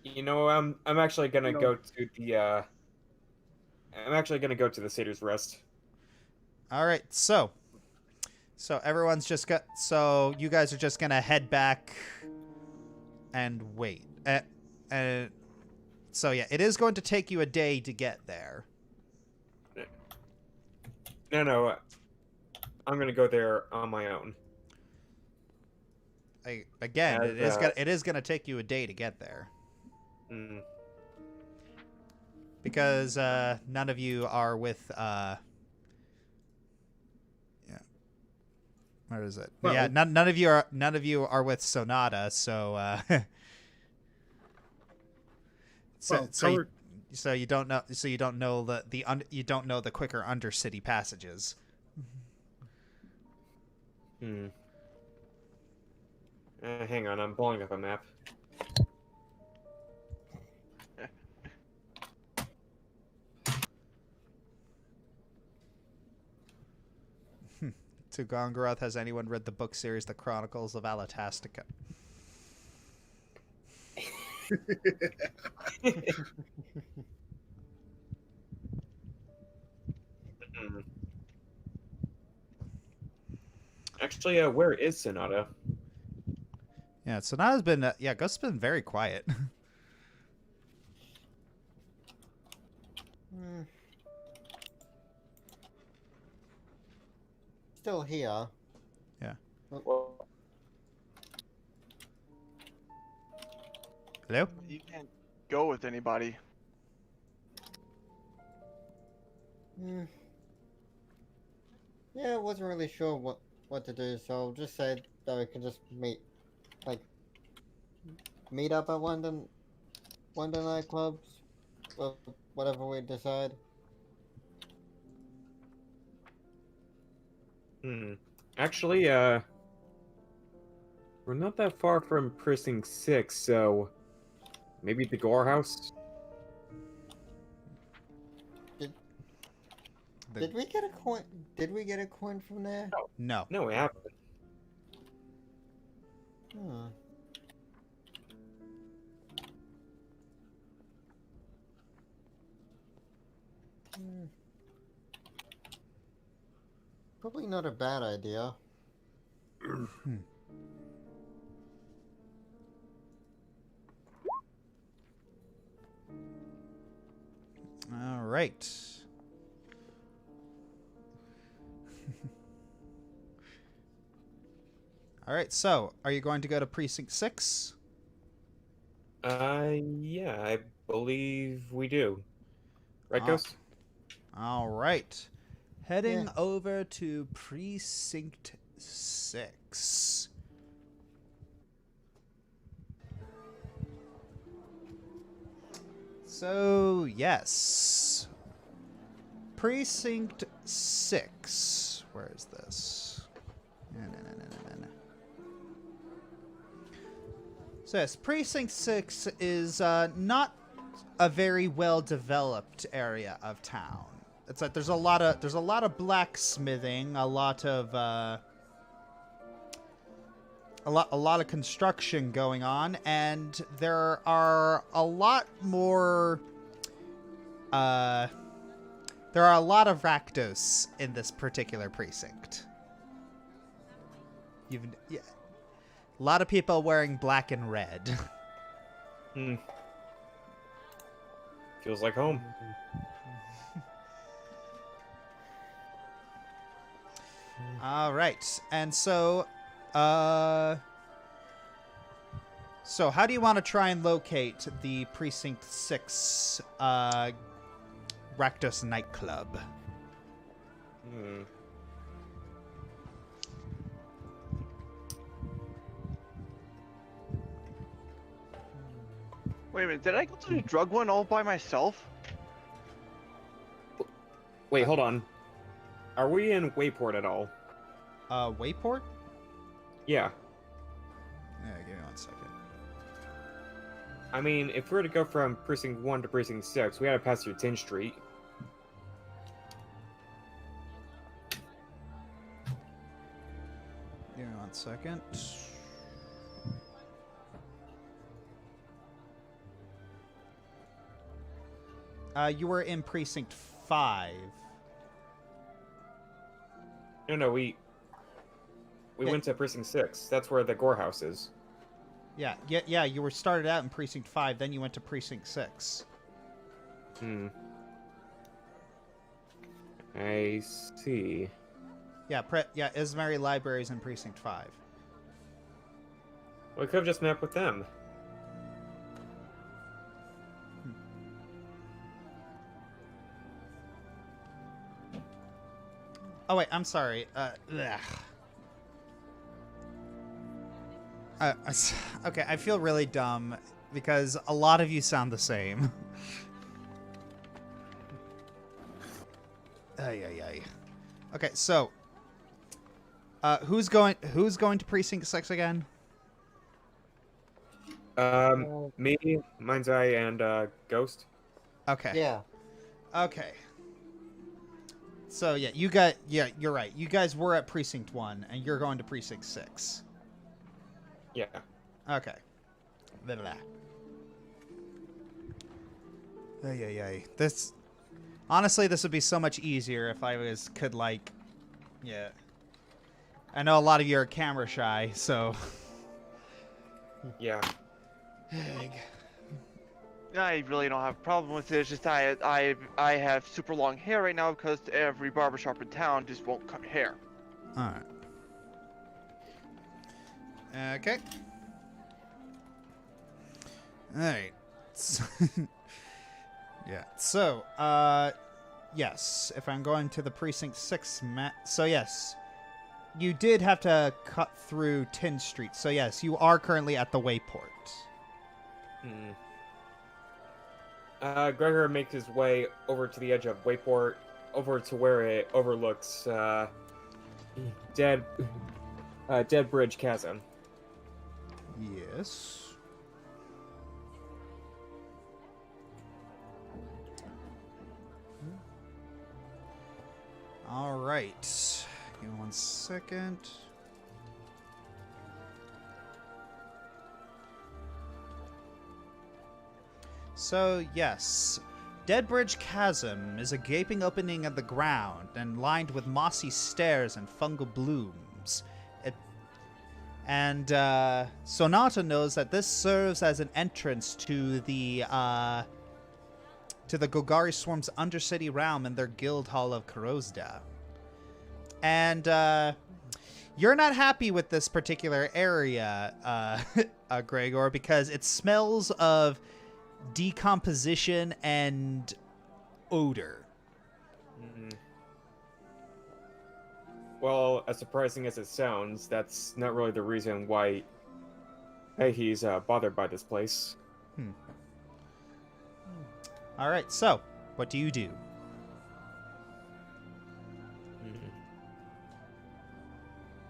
You know, I'm actually gonna No. go to the I'm actually gonna go to the Satyr's Rest. All right. So everyone's just got. So you guys are just gonna head back and wait. So yeah, it is going to take you a day to get there. No, I'm gonna go there on my own. Again, As, it is gonna take you a day to get there Mm, because none of you are with yeah. Where is it? Well- Yeah, none of you are with Sonata, so Well, color- so you don't know you don't know the quicker undercity passages. hmm. Hang on, I'm pulling up a map. To Gongoroth, has anyone read the book series The Chronicles of Alatastica? Hmm. Actually, where is Sonata? Yeah, Sonata's been Ghost's been very quiet. Hmm. Still here. Well, Hello? You can't go with anybody. Hmm. Yeah, I wasn't really sure what to do, so just said that we could just meet up at one of the nightclubs. Well, whatever we decide. actually, we're not that far from Precinct 6, so maybe the Gore House? Did we get a coin? Did we get a coin from there? No. No, we haven't. Hmm. Hmm. Probably not a bad idea. All right. All right. So, are you going to go to Precinct 6? Yeah, I believe we do. Right, Ah. Ghost? All right. Heading Yeah. over to Precinct 6. So, yes. Precinct 6. Where is this? No. So, yes, Precinct 6 is not a very well developed area of town. It's like there's a lot of blacksmithing, a lot of construction going on, and there are a lot more there are a lot of Rakdos in this particular precinct. Yeah, a lot of people wearing black and red. Hmm. Feels like home. All right, and so how do you want to try and locate the Precinct 6 Rakdos nightclub? Hmm. Wait a minute, did I go to the drug one all by myself? Wait, hold on. Are we in Wayport at all? Wayport? Yeah. Yeah, give me 1 second. I mean, if we were to go from Precinct 1 to Precinct 6, we gotta pass through 10th Street. Give me 1 second. You were in Precinct 5. No, we went to Precinct 6. That's where the Gore House is. Yeah, you were started out in Precinct 5, then you went to Precinct 6. Hmm. I see. Yeah, Ismari Library's in Precinct 5. We could have just met with them. Oh wait, I'm sorry. Okay, I feel really dumb because a lot of you sound the same. Ay. Okay, so who's going to Precinct 6 again? Me, Mind's Eye, and Ghost. Okay. Yeah. Okay. So you're right. You guys were at Precinct 1 and you're going to Precinct 6. Yeah. Okay. Blah, blah. Ay. This honestly, this would be so much easier if I could yeah. I know a lot of you are camera shy, so Yeah. I really don't have a problem with it. It's just I have super long hair right now because every barbershop in town just won't cut hair. all right. Okay. All right. Yeah. So, yes, if I'm going to the Precinct 6 map, so yes, you did have to cut through 10th Street. So yes, you are currently at the Wayport. Hmm. Gregor makes his way over to the edge of Wayport, over to where it overlooks Dead Bridge Chasm. Yes. All right. Give me 1 second. So, yes. Deadbridge Chasm is a gaping opening in the ground and lined with mossy stairs and fungal blooms. Sonata knows that this serves as an entrance to the Golari Swarm's Undercity realm and their guild hall of Korozda. And you're not happy with this particular area, Gregor, because it smells of decomposition and odor. Mm-hmm. Well, as surprising as it sounds, that's not really the reason why he's bothered by this place. All right, so what do you do?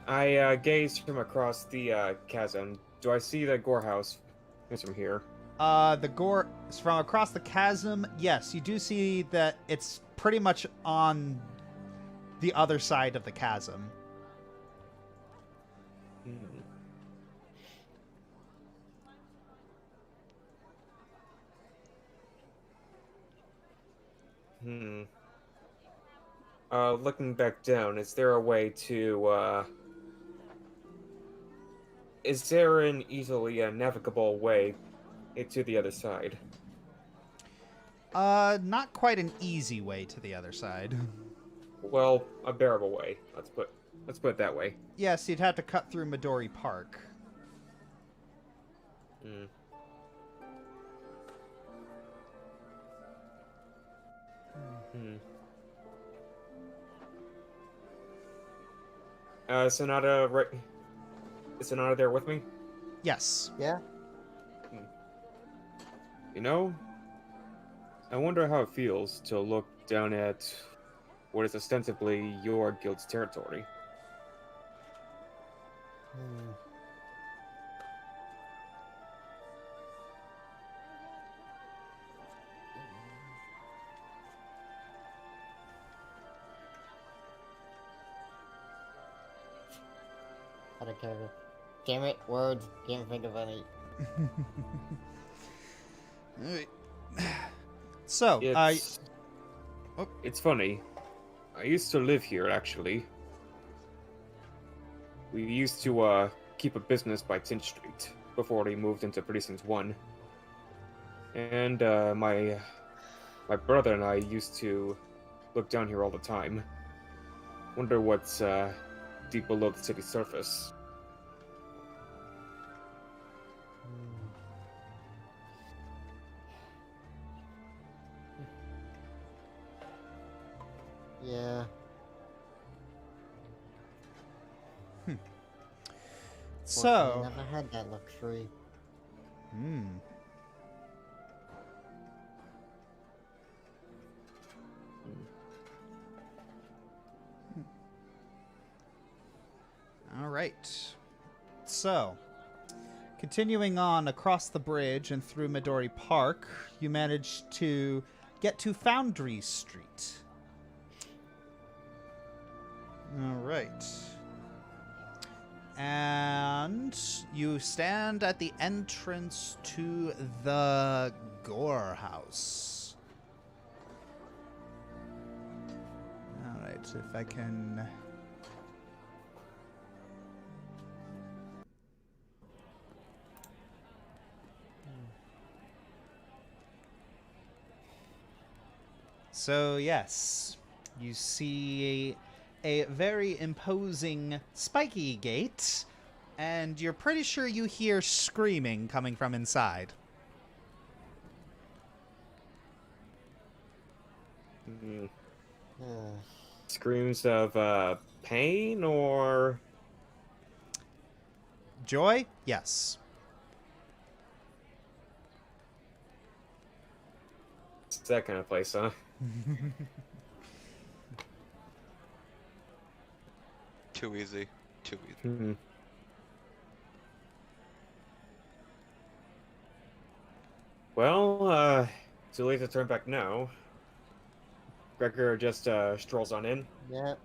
I gaze from across the chasm. Do I see the Gore House? It's from here. The Gore from across the chasm. Yes, you do see that it's pretty much on the other side of the chasm. Looking back down, is there a way to is there an easily navigable way to the other side? Not quite an easy way to the other side. Well, a bearable way. Let's put it that way. Yes, you'd have to cut through Midori Park. Hmm. Sonata, right? Is Sonata there with me? Yes. Yeah? You know, I wonder how it feels to look down at what is ostensibly your guild's territory. Hmm. I don't care. Damn it, words. Can't think of any. Alright. So, It's funny. I used to live here, actually. We used to keep a business by 10th Street before we moved into Precinct 1. And my brother and I used to look down here all the time. Wonder what's deep below the city's surface. Yeah. So. I never had that luxury. All right. So, continuing on across the bridge and through Midori Park, you manage to get to Foundry Street. All right. And you stand at the entrance to the Gore House. All right, if I can... So, yes, you see a very imposing spiky gate, and you're pretty sure you hear screaming coming from inside. Screams of pain or Joy? Yes. it's that kind of place, huh? Too easy. Too easy. Well, too late to turn back now. Gregor just strolls on in. Yep.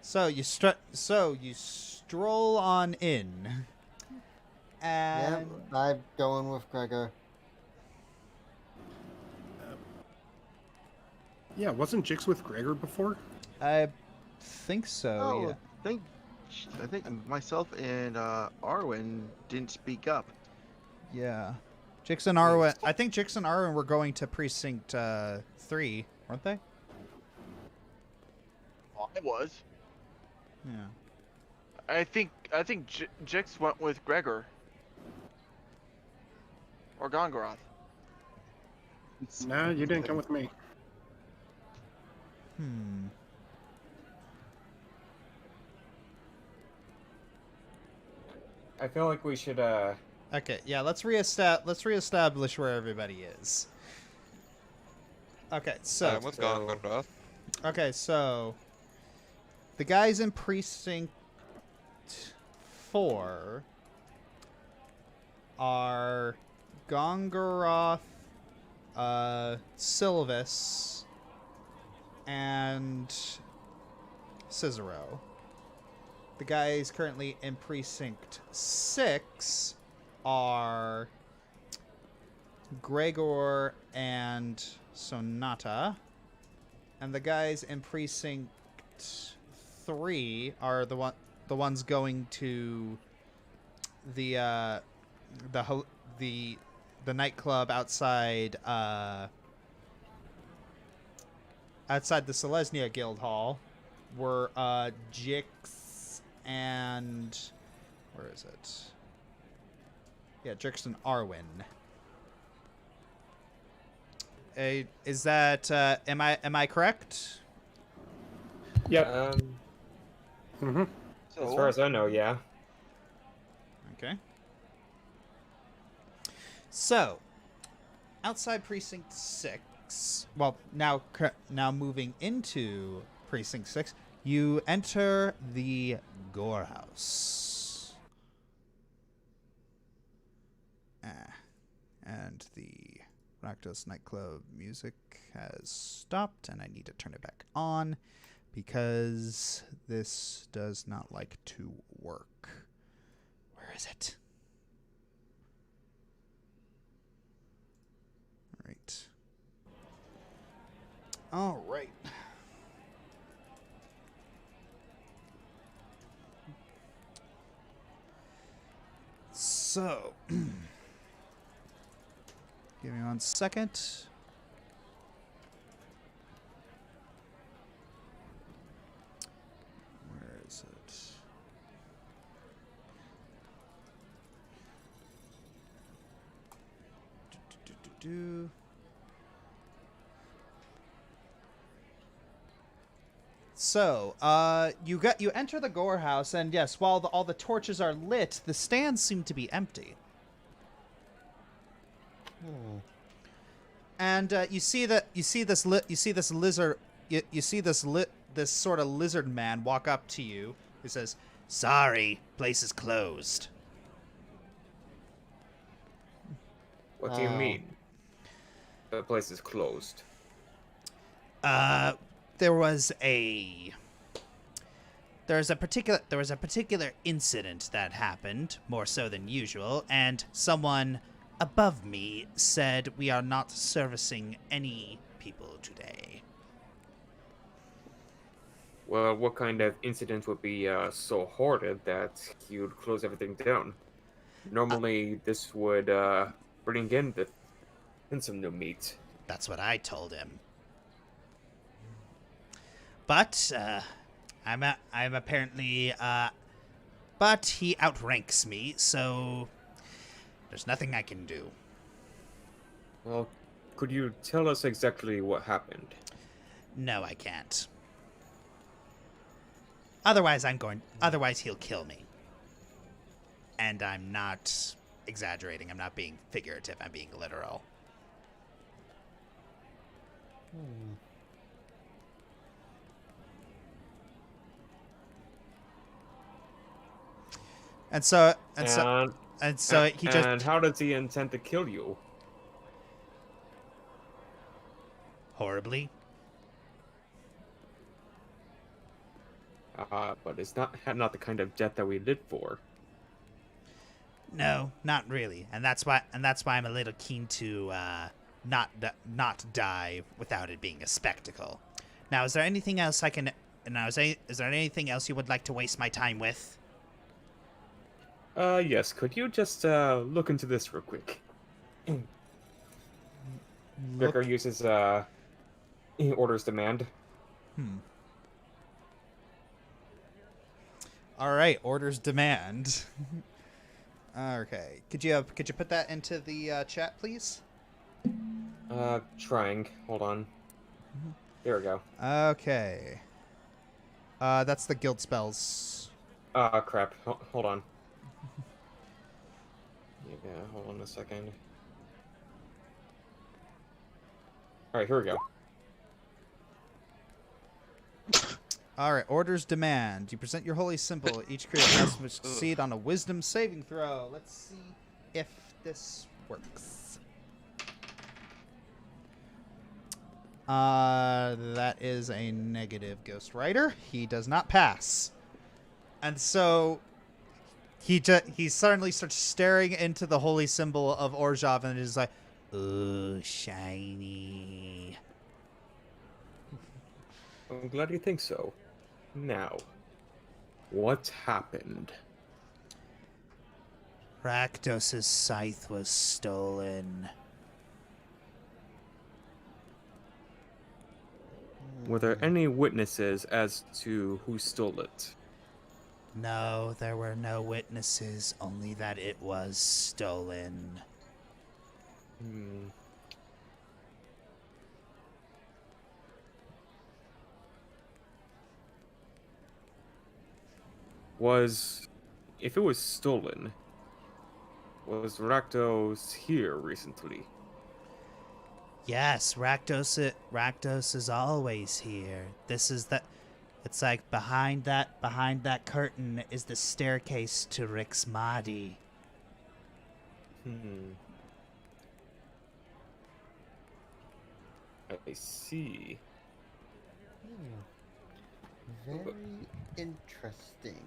So you stroll on in, and Yep. I'm going with Gregor. Yeah, wasn't Jix with Gregor before? I think so. Oh, Yeah. I think myself and Arwen didn't speak up. Yeah. Jix and Arwen. I think Jix and Arwen were going to Precinct 3, weren't they? I was. Yeah. I think Jix went with Gregor. Or Gongoroth. Nah, you didn't come with me. I feel like we should Okay, yeah, let's reestablish where everybody is. Okay, so What's going on, Gongoroth? okay, so the guys in Precinct 4 are Gongoroth, Sylvas, and Cicero. The guys currently in Precinct 6 are Gregor and Sonata. And the guys in Precinct 3 are the ones going to the nightclub outside outside the Selesnya Guild Hall were Jix and where is it? Yeah, Jix and Arwen. Is that am I correct? Yep. Mm-hmm. As far as I know, yeah. Okay. So, outside Precinct 6, well, now moving into Precinct 6, you enter the Gore House. And the Rakdos nightclub music has stopped, and I need to turn it back on because this does not like to work. Where is it? All right. So, give me 1 second. Where is it? Do. So, you enter the Gore House, and yes, while all the torches are lit, the stands seem to be empty. And you see this sort of lizard man walk up to you who says, "Sorry, place is closed." What do you mean? The place is closed. There was a particular incident that happened, more so than usual, and someone above me said we are not servicing any people today. Well, what kind of incident would be so horrid that you'd close everything down? Normally, this would bring in some new meat. That's what I told him. But I'm apparently but he outranks me, so there's nothing I can do. Well, could you tell us exactly what happened? No, I can't. Otherwise he'll kill me. And I'm not exaggerating. I'm not being figurative. I'm being literal. And so he just. And how does he intend to kill you? Horribly. But it's not the kind of death that we live for. No, not really, and that's why I'm a little keen to not die without it being a spectacle. Now, is there anything else I can? Now, is there anything else you would like to waste my time with? Yes. Could you just look into this real quick? Gregor uses orders demand. All right, orders demand. Okay, could you put that into the chat, please? Trying. Hold on. There we go. Okay. That's the guild spells. Crap. Hold on. Yeah, hold on a second. Alright, here we go. Alright, orders demand. You present your holy symbol. Each creature has to succeed on a wisdom saving throw. Let's see if this works. That is a negative, Ghost Rider. He does not pass. And so he suddenly starts staring into the holy symbol of Orzhov and is like, "Ooh, shiny." I'm glad you think so. Now, what happened? Rakdos's scythe was stolen. Were there any witnesses as to who stole it? No, there were no witnesses, only that it was stolen. Hmm. If it was stolen, was Rakdos here recently? Yes, Rakdos is always here. It's like behind that curtain is the staircase to Rixmadi. I see. Very interesting.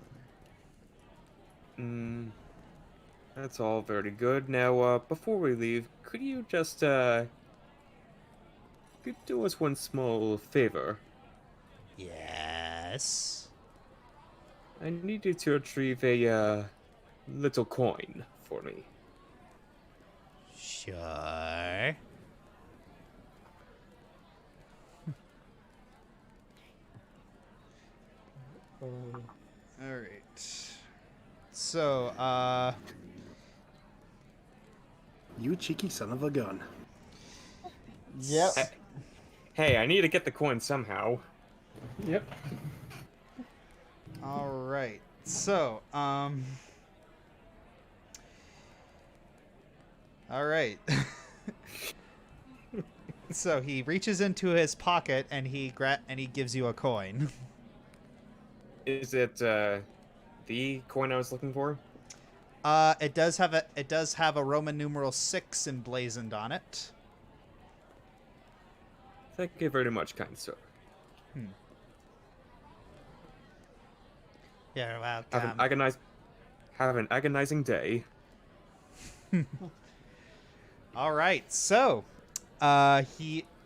That's all very good. Now, before we leave, could you just, could do us one small favor? Yes. I need you to retrieve a, little coin for me. Sure. Alright. So, You cheeky son of a gun. Yep. Hey, I need to get the coin somehow. Yep. Alright. So, Alright. So he reaches into his pocket and he gives you a coin. Is it, the coin I was looking for? It does have a Roman numeral 6 emblazoned on it. Thank you very much, kind sir. You're welcome. Have an agonizing day. All right. So,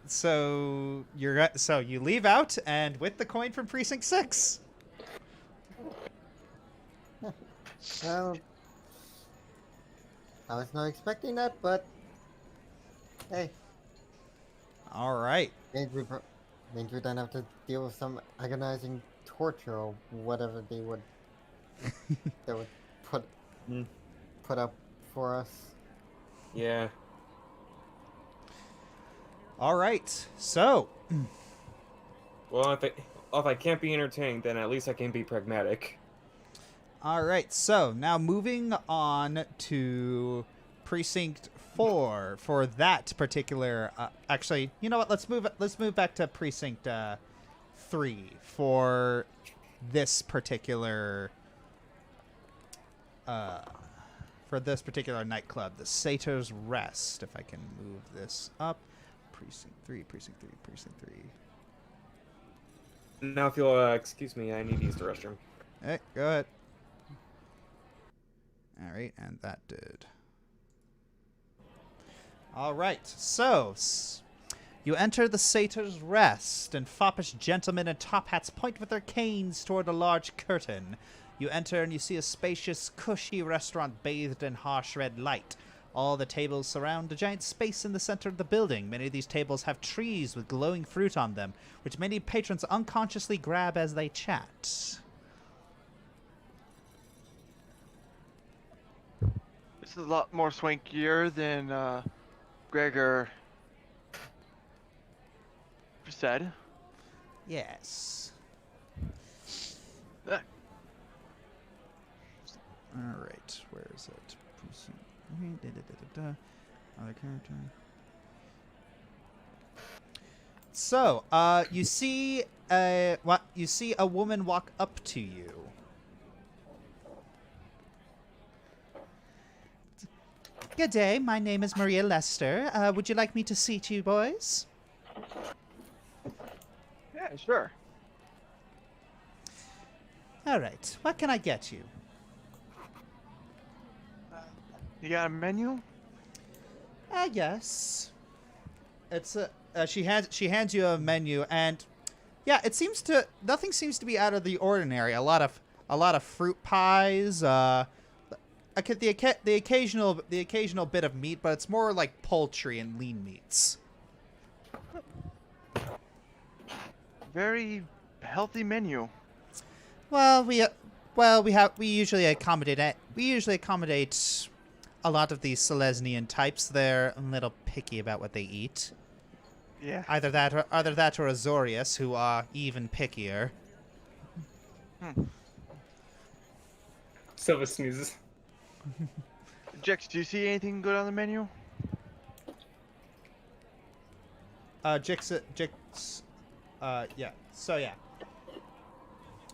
so you leave out and with the coin from Precinct 6. Well, I was not expecting that, but hey, All right. means we don't have to deal with some agonizing torture or whatever they would put up for us. Yeah. All right. So, Well, if I can't be entertained, then at least I can be pragmatic. all right. So now moving on to Precinct 4 for that particular. Actually, you know what? Let's move back to Precinct 3 for this particular. For this particular nightclub, the Satyr's Rest. If I can move this up. Precinct 3, Precinct 3, Precinct 3. Now, if you'll excuse me, I need to use the restroom. Hey, go ahead. All right, and that did. All right, so you enter the Satyr's Rest, and foppish gentlemen in top hats point with their canes toward a large curtain. You enter and you see a spacious, cushy restaurant bathed in harsh red light. All the tables surround a giant space in the center of the building. Many of these tables have trees with glowing fruit on them, which many patrons unconsciously grab as they chat. This is a lot more swankier than Gregor said. Yes. Ah. All right, where is it? Other character. So, you see a woman walk up to you. Good day, my name is Maria Lester. Would you like me to seat you, boys? Yeah, sure. All right, what can I get you? You got a menu? Yes. It's she hands you a menu, and yeah, nothing seems to be out of the ordinary. A lot of fruit pies, the occasional bit of meat, but it's more like poultry and lean meats. Very healthy menu. Well, we usually accommodate a lot of these Selesnyan types. They're a little picky about what they eat. Yeah. Either that or Azorius, who are even pickier. Sylvas sneezes. Jex, do you see anything good on the menu? Jix, yeah.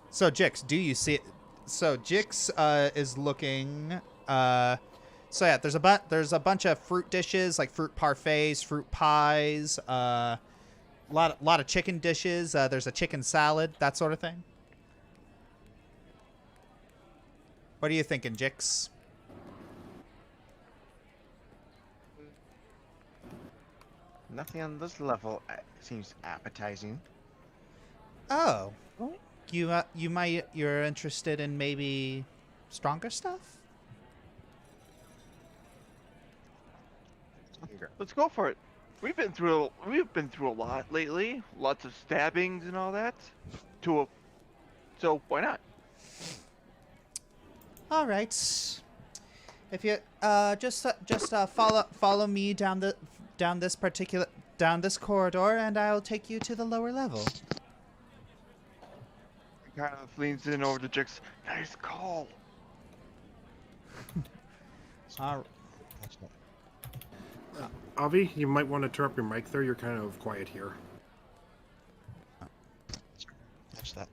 So Jix, do you see it? So Jix is looking. So yeah, there's a bunch of fruit dishes like fruit parfaits, fruit pies, lot of chicken dishes. There's a chicken salad, that sort of thing. What are you thinking, Jix? Nothing on this level seems appetizing. Oh, you're interested in maybe stronger stuff? Let's go for it. We've been through a lot lately. Lots of stabbings and all that. So why not? All right. If you just follow me down this corridor, and I'll take you to the lower level. He kind of leans in over to Jix. Nice call. Avi, you might want to turn up your mic there. You're kind of quiet here. Touch that.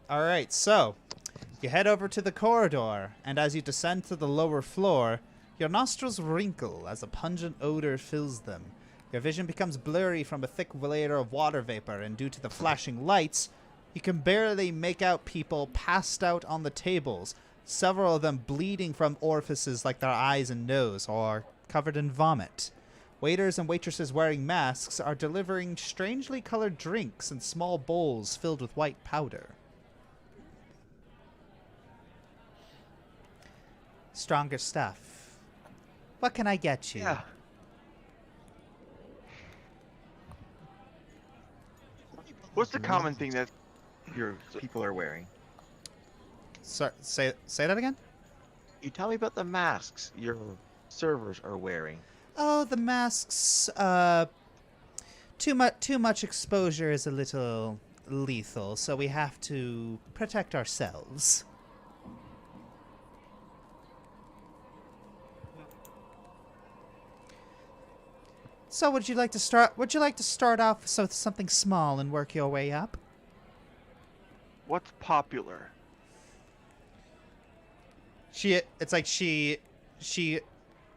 All right, so you head over to the corridor, and as you descend to the lower floor, your nostrils wrinkle as a pungent odor fills them. Your vision becomes blurry from a thick layer of water vapor, and due to the flashing lights, you can barely make out people passed out on the tables, several of them bleeding from orifices like their eyes and nose, or covered in vomit. Waiters and waitresses wearing masks are delivering strangely colored drinks in small bowls filled with white powder. Stronger stuff. What can I get you? Yeah. What's the common thing that your people are wearing? Sorry, say that again? You tell me about the masks your servers are wearing. Oh, the masks. Too much exposure is a little lethal, so we have to protect ourselves. So, would you like to start off with something small and work your way up? What's popular? She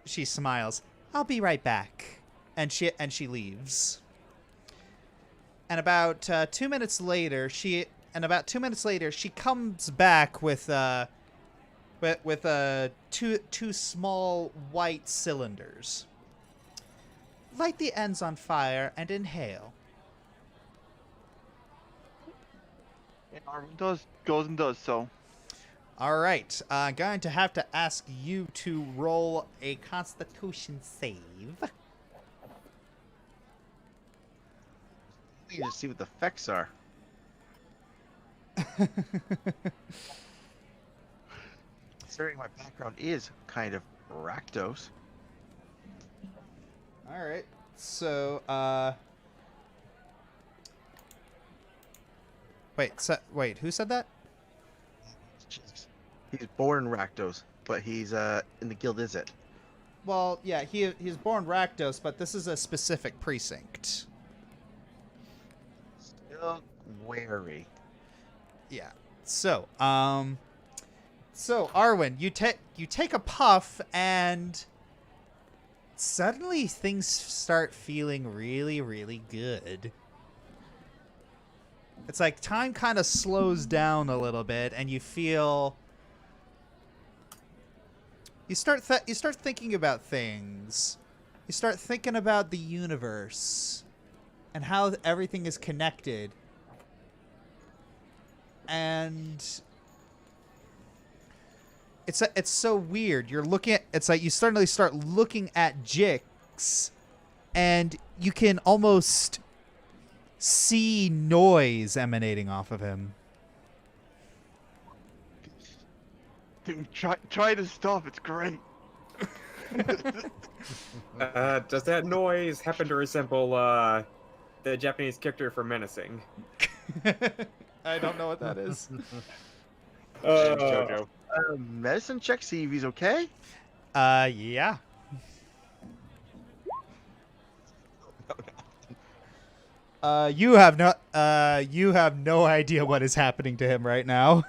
smiles. I'll be right back, and she leaves. And about 2 minutes later, she comes back with two small white cylinders. Light the ends on fire and inhale. And Arwen goes and does so. All right, I'm going to have to ask you to roll a Constitution save. We need to see what the effects are. Considering my background is kind of Rakdos. All right, so wait, who said that? He's born Rakdos, but he's in the guild Izzet. Well, yeah, he's born Rakdos, but this is a specific precinct. Still wary. Yeah. So Arwen, you take a puff, and suddenly things start feeling really, really good. It's like time kind of slows down a little bit, and you feel. You start thinking about things. You start thinking about the universe and how everything is connected. And it's so weird. You're looking at, it's like you suddenly start looking at Jix, and you can almost see noise emanating off of him. Dude, try this stuff. It's great. Does that noise happen to resemble the Japanese character for menacing? I don't know what that is. JoJo. Medicine check, see if he's okay. Yeah. You have no idea what is happening to him right now.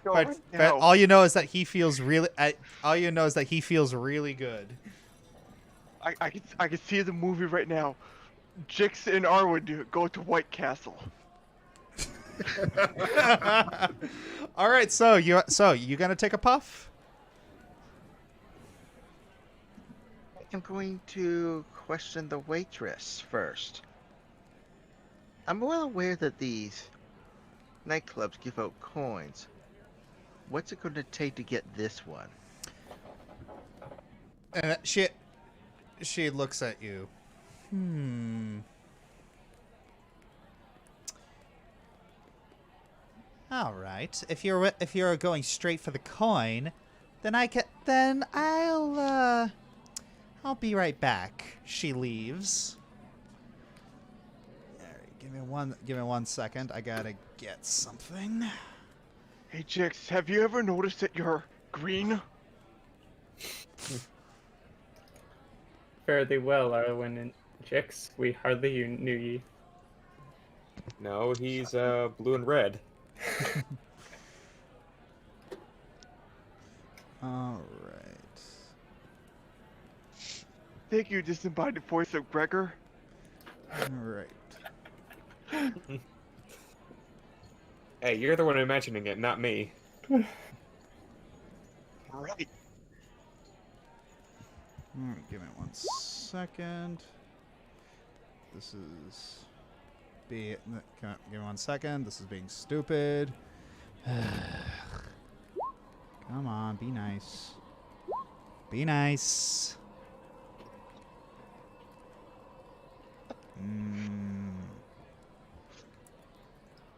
But all you know is that he feels really. All you know is that he feels really good. I can see the movie right now. Jix and Arwen go to White Castle. All right, so you gonna take a puff? I'm going to question the waitress first. I'm well aware that these nightclubs give out coins. What's it going to take to get this one? She looks at you. All right. If you're going straight for the coin, then I'll be right back. She leaves. All right, give me one second. I gotta get something. Hey Jix, have you ever noticed that you're green? Fare thee well, Arwen and Jix. We hardly knew ye. No, he's blue and red. All right. Thank you, disembodied voice of Gregor. All right. Hey, you're the one imagining it, not me. Right. All right, give me one second. This is give me one second. This is being stupid. Come on, be nice. Be nice.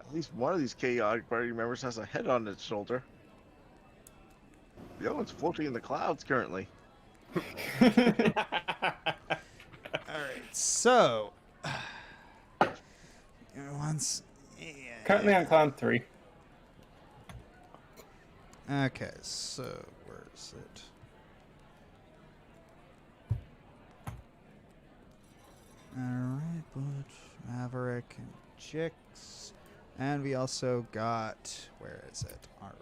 At least one of these chaotic party members has a head on its shoulder. The other one's floating in the clouds currently. All right, so once Currently on cloud 3. okay, so where is it? All right, Butch, Maverick, and Jix, and we also got, where is it? Arwen.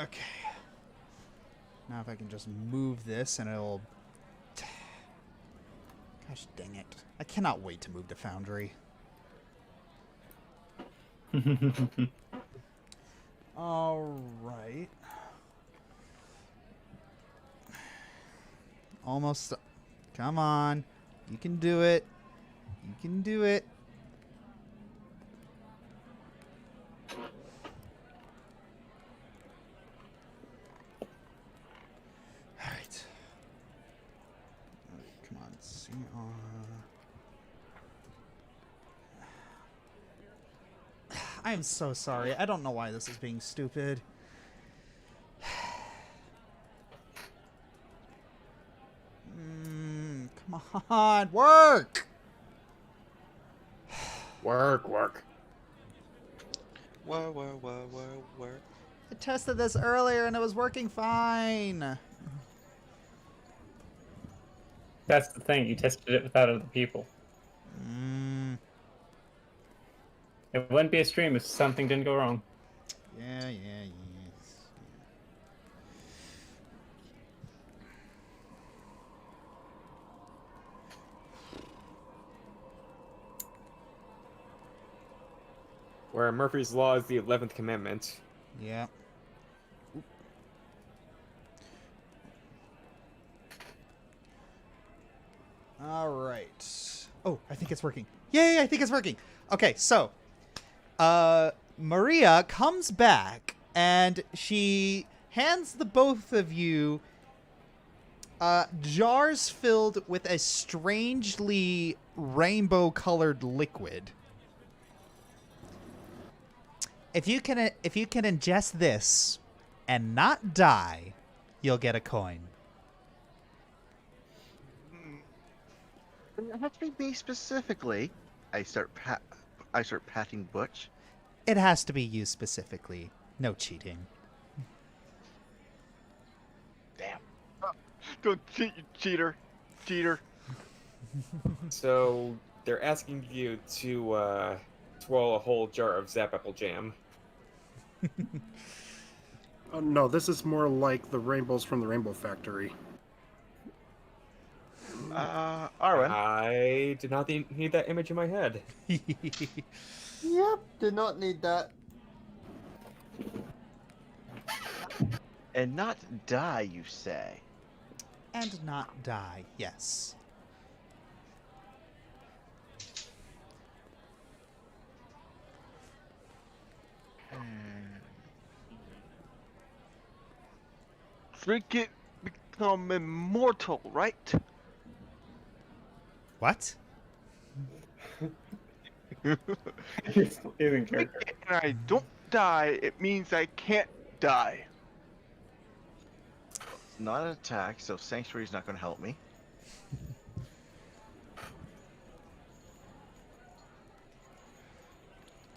Okay. Now if I can just move this and it'll... Gosh dang it. I cannot wait to move to Foundry. Alright. Almost... Come on. You can do it. You can do it. I am so sorry. I don't know why this is being stupid. Come on, work! Work. Where? I tested this earlier and it was working fine. That's the thing. You tested it without other people. It wouldn't be a stream if something didn't go wrong. Yeah. Where Murphy's Law is the 11th commandment. Yeah. All right. Oh, I think it's working. Yay, I think it's working. Okay, so Maria comes back and she hands the both of you jars filled with a strangely rainbow-colored liquid. If you can ingest this and not die, you'll get a coin. It has to be me specifically. I start patting Butch. It has to be you specifically. No cheating. Damn. Don't cheat, you cheater. So they're asking you to swallow a whole jar of Zap Apple Jam. Oh, no, this is more like the rainbows from the Rainbow Factory. Arwen. I did not need that image in my head. Yep, did not need that. And not die, you say? And not die, yes. Drink it, become immortal, right? What? He's in character. And I don't die, it means I can't die. It's not an attack, so Sanctuary's not going to help me.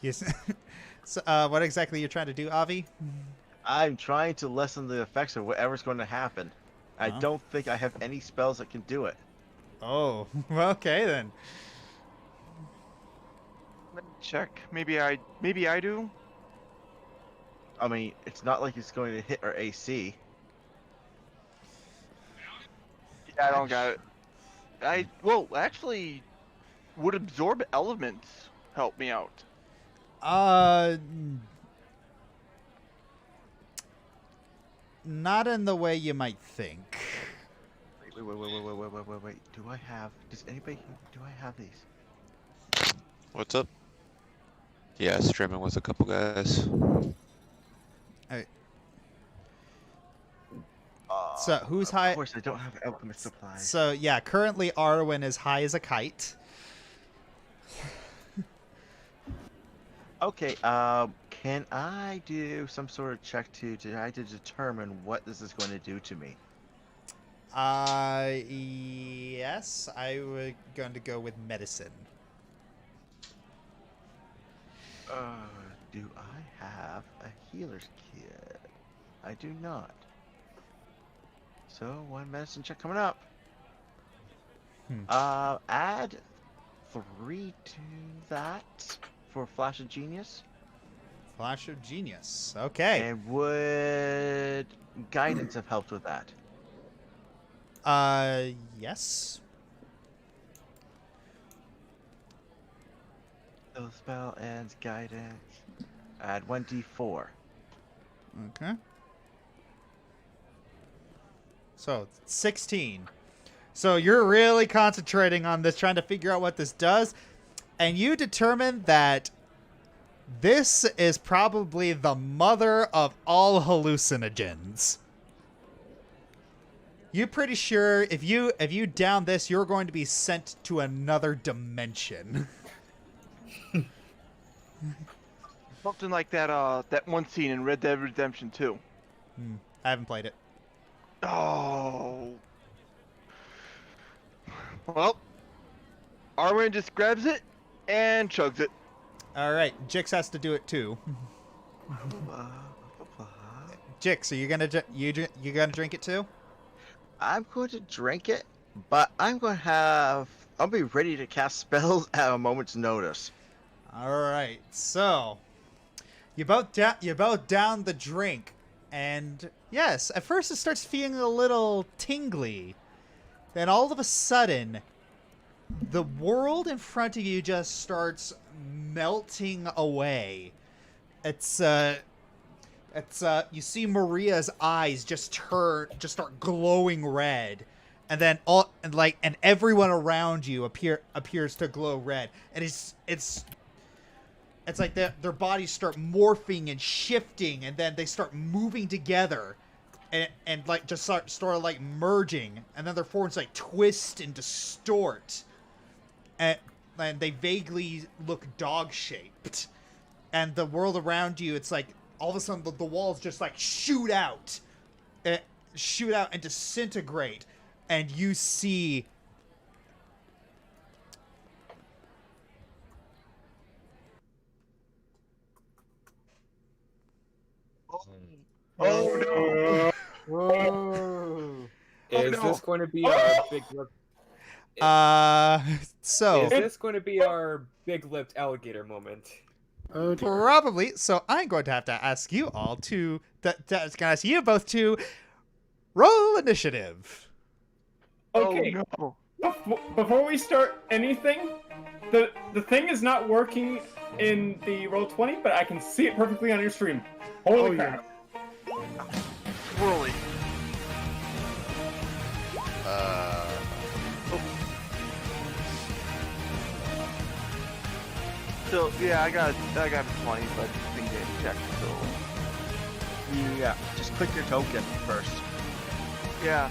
Yes. So, what exactly you're trying to do, Avi? I'm trying to lessen the effects of whatever's going to happen. I Huh? don't think I have any spells that can do it. Oh, okay then. Let me check. Maybe I do. I mean, it's not like it's going to hit our AC. Yeah, I don't got it. Well, actually, would absorb elements help me out? Not in the way you might think. Wait. Do I have these? What's up? Yeah, streaming with a couple guys. So, who's high? Of course, I don't have alchemist supplies. So, yeah, currently Arwen is high as a kite. Okay, can I do some sort of check to try to determine what this is going to do to me? Yes, I was going to go with medicine. Do I have a healer's kit? I do not. So, one medicine check coming up. Add 3 to that for Flash of Genius. Flash of Genius. Okay. And would guidance have helped with that? Yes. So spell ends guidance. Add 1d4. Okay. So, 16. So, you're really concentrating on this, trying to figure out what this does. And you determine that this is probably the mother of all hallucinogens. You're pretty sure if you down this, you're going to be sent to another dimension. Something like that. That one scene in Red Dead Redemption 2. I haven't played it. Oh. Well, Arwen just grabs it and chugs it. All right, Jix has to do it too. Jix, are you gonna drink it too? I'm going to drink it, but I'll be ready to cast spells at a moment's notice. All right, so you both down the drink, and yes, at first it starts feeling a little tingly. Then all of a sudden, the world in front of you just starts melting away. It's you see Maria's eyes just start glowing red, and then and everyone around you appears to glow red, and it's like their bodies start morphing and shifting, and then they start moving together, and like just start of like merging, and then their forms like twist and distort, and they vaguely look dog shaped, and the world around you, it's like all of a sudden the walls just like shoot out and disintegrate, and you see Oh no! Whoa. Is no. this going to be our big lip? so Is this going to be our big-lipped alligator moment? Oh, dear. probably. So I'm going to have to ask you all to ask you both to roll initiative. Okay. Oh no! Before we start anything, the thing is not working in the Roll20, but I can see it perfectly on your stream. Holy crap. Really? So yeah, I got a 20, but didn't get checked. So Yeah, just click your token first. yeah.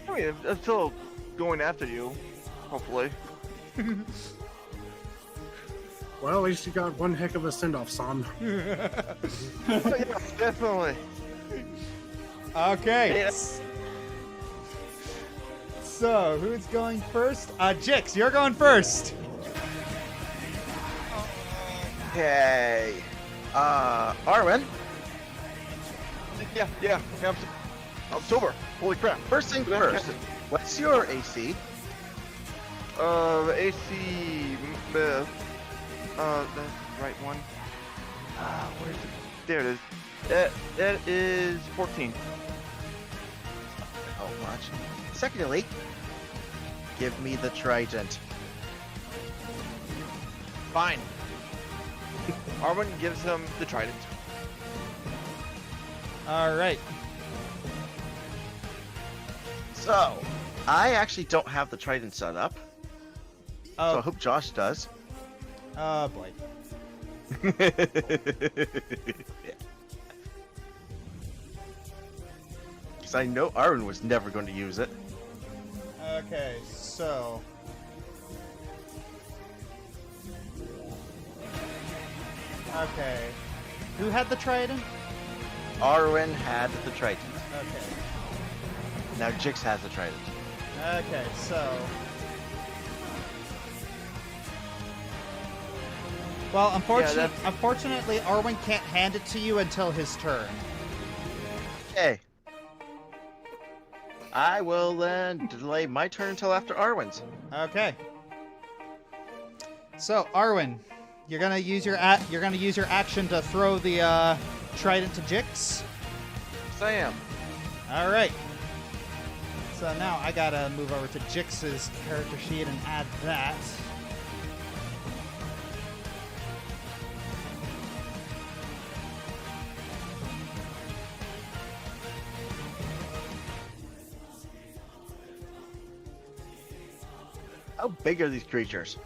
I mean, I'm still going after you, hopefully. Well, at least you got one heck of a send-off, son. Yeah, definitely. Okay. Yeah. So who's going first? Jix, you're going first. Okay. Arwen, Yeah. I'm sober. Holy crap. first thing first. What's your AC? AC. That's the right one. Where's it? There it is. That is 14. Oh, much. Secondly, give me the trident. Fine. Arwen gives him the trident. All right. So, I actually don't have the trident set up. So I Oh, hope Josh does. oh boy. Because I know Arwen was never going to use it. Okay, so. Okay. Who had the trident? Arwen had the trident. Okay. Now Jix has the trident. Okay, so. Well, unfortunately, Arwen can't hand it to you until his turn. Okay. I will then delay my turn until after Arwen's. Okay. So, Arwen, you're gonna use your action to throw the trident to Jix. Yes, I am. All right. So now I gotta move over to Jix's character sheet and add that. How big are these creatures?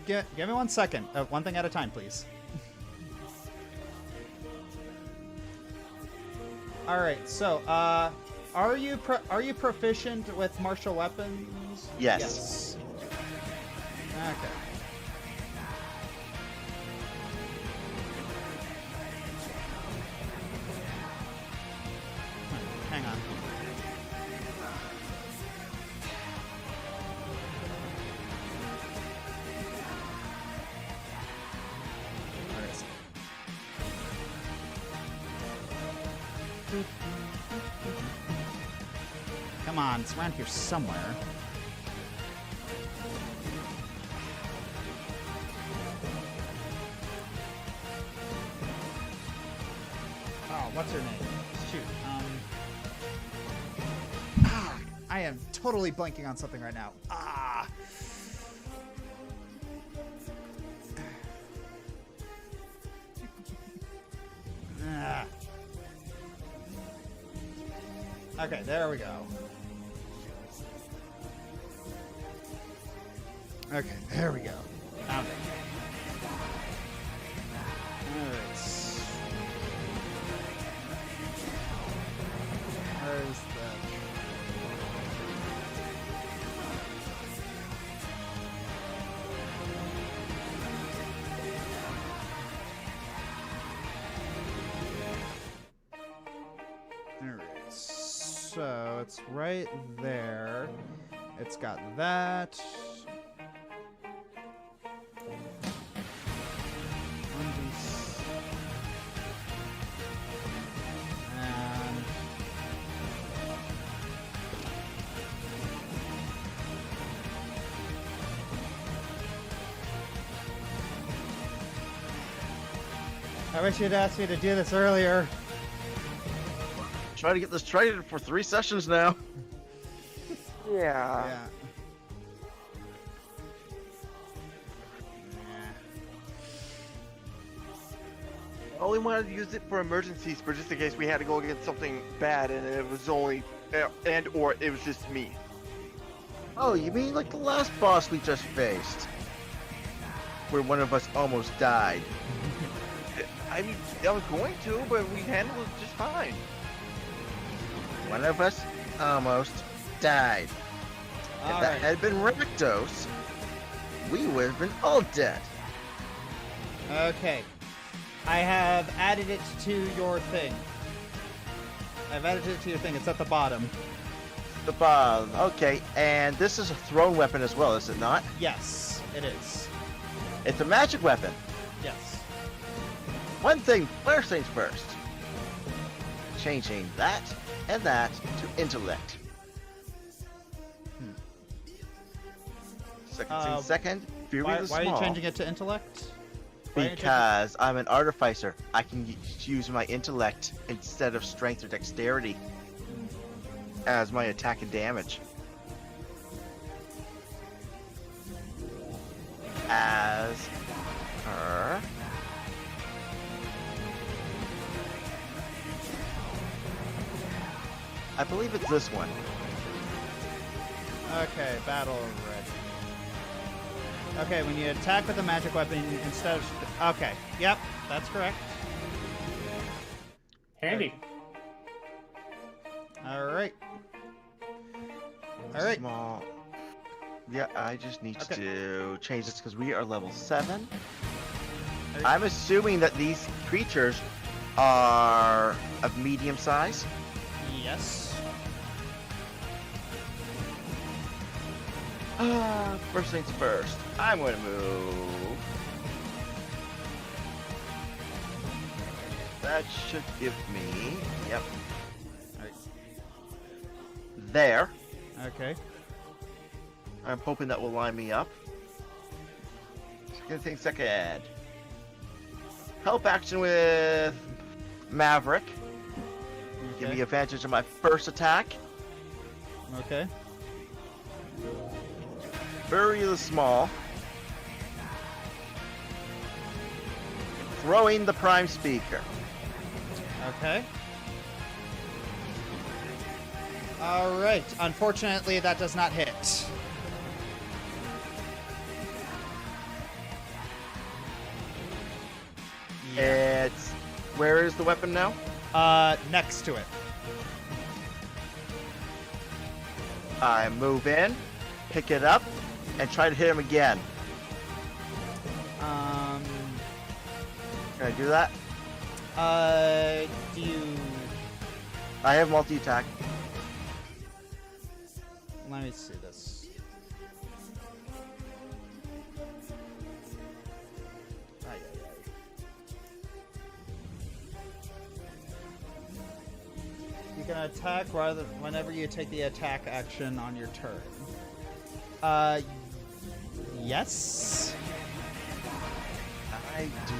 Give me 1 second. One thing at a time, please. All right. So, are you proficient with martial weapons? Yes. Okay. Hang on. Where is it? Come on, it's around here somewhere. Oh, what's her name? Shoot. I am totally blanking on something right now. Ah. Okay, there we go. Okay, there we go. Found it. Alright. Where's Alright, so it's right there. It's got that. And I wish you'd asked me to do this earlier. Try to get this traded for 3 sessions now. Yeah. Yeah. I only wanted to use it for emergencies, for just in case we had to go against something bad, and it was only, or it was just me. Oh, you mean like the last boss we just faced? Where one of us almost died. I mean, I was going to, but we handled it just fine. One of us almost died. If All that right. had been Rakdos, we would have been all dead. Okay. I have added it to your thing. I've added it to your thing. It's at the bottom. The bomb. Okay, and this is a thrown weapon as well, is it not? Yes, it is. It's a magic weapon. Yes. First things first. Changing that and that to intellect. Second, Fury Why the are you Small. changing it to intellect? Why are you changing- Because I'm an artificer. I can use my intellect instead of strength or dexterity as my attack and damage. As her. I believe it's this one. Okay, battle ready. Okay, when you attack with a magic weapon instead of... Okay, yep, that's correct. Handy. Alright. Alright. Small. Yeah, I just need Okay. to change this because we are level 7. I'm assuming that these creatures are of medium size. Yes. First things first, I'm going to move. That should give me, yep, Alright. there. Okay. I'm hoping that will line me up. Second. Help action with Maverick. Give me advantage on my first attack. Okay. Bury the Small. Throwing the Prime Speaker. Okay. Alright. Unfortunately, that does not hit. It's... Where is the weapon now? Next to it. I move in, pick it up, and try to hit him again. Can I do that? Do you... I have multi-attack. Let me see this. Ay, ay, ay. You can attack whenever you take the attack action on your turn. Yes? I do...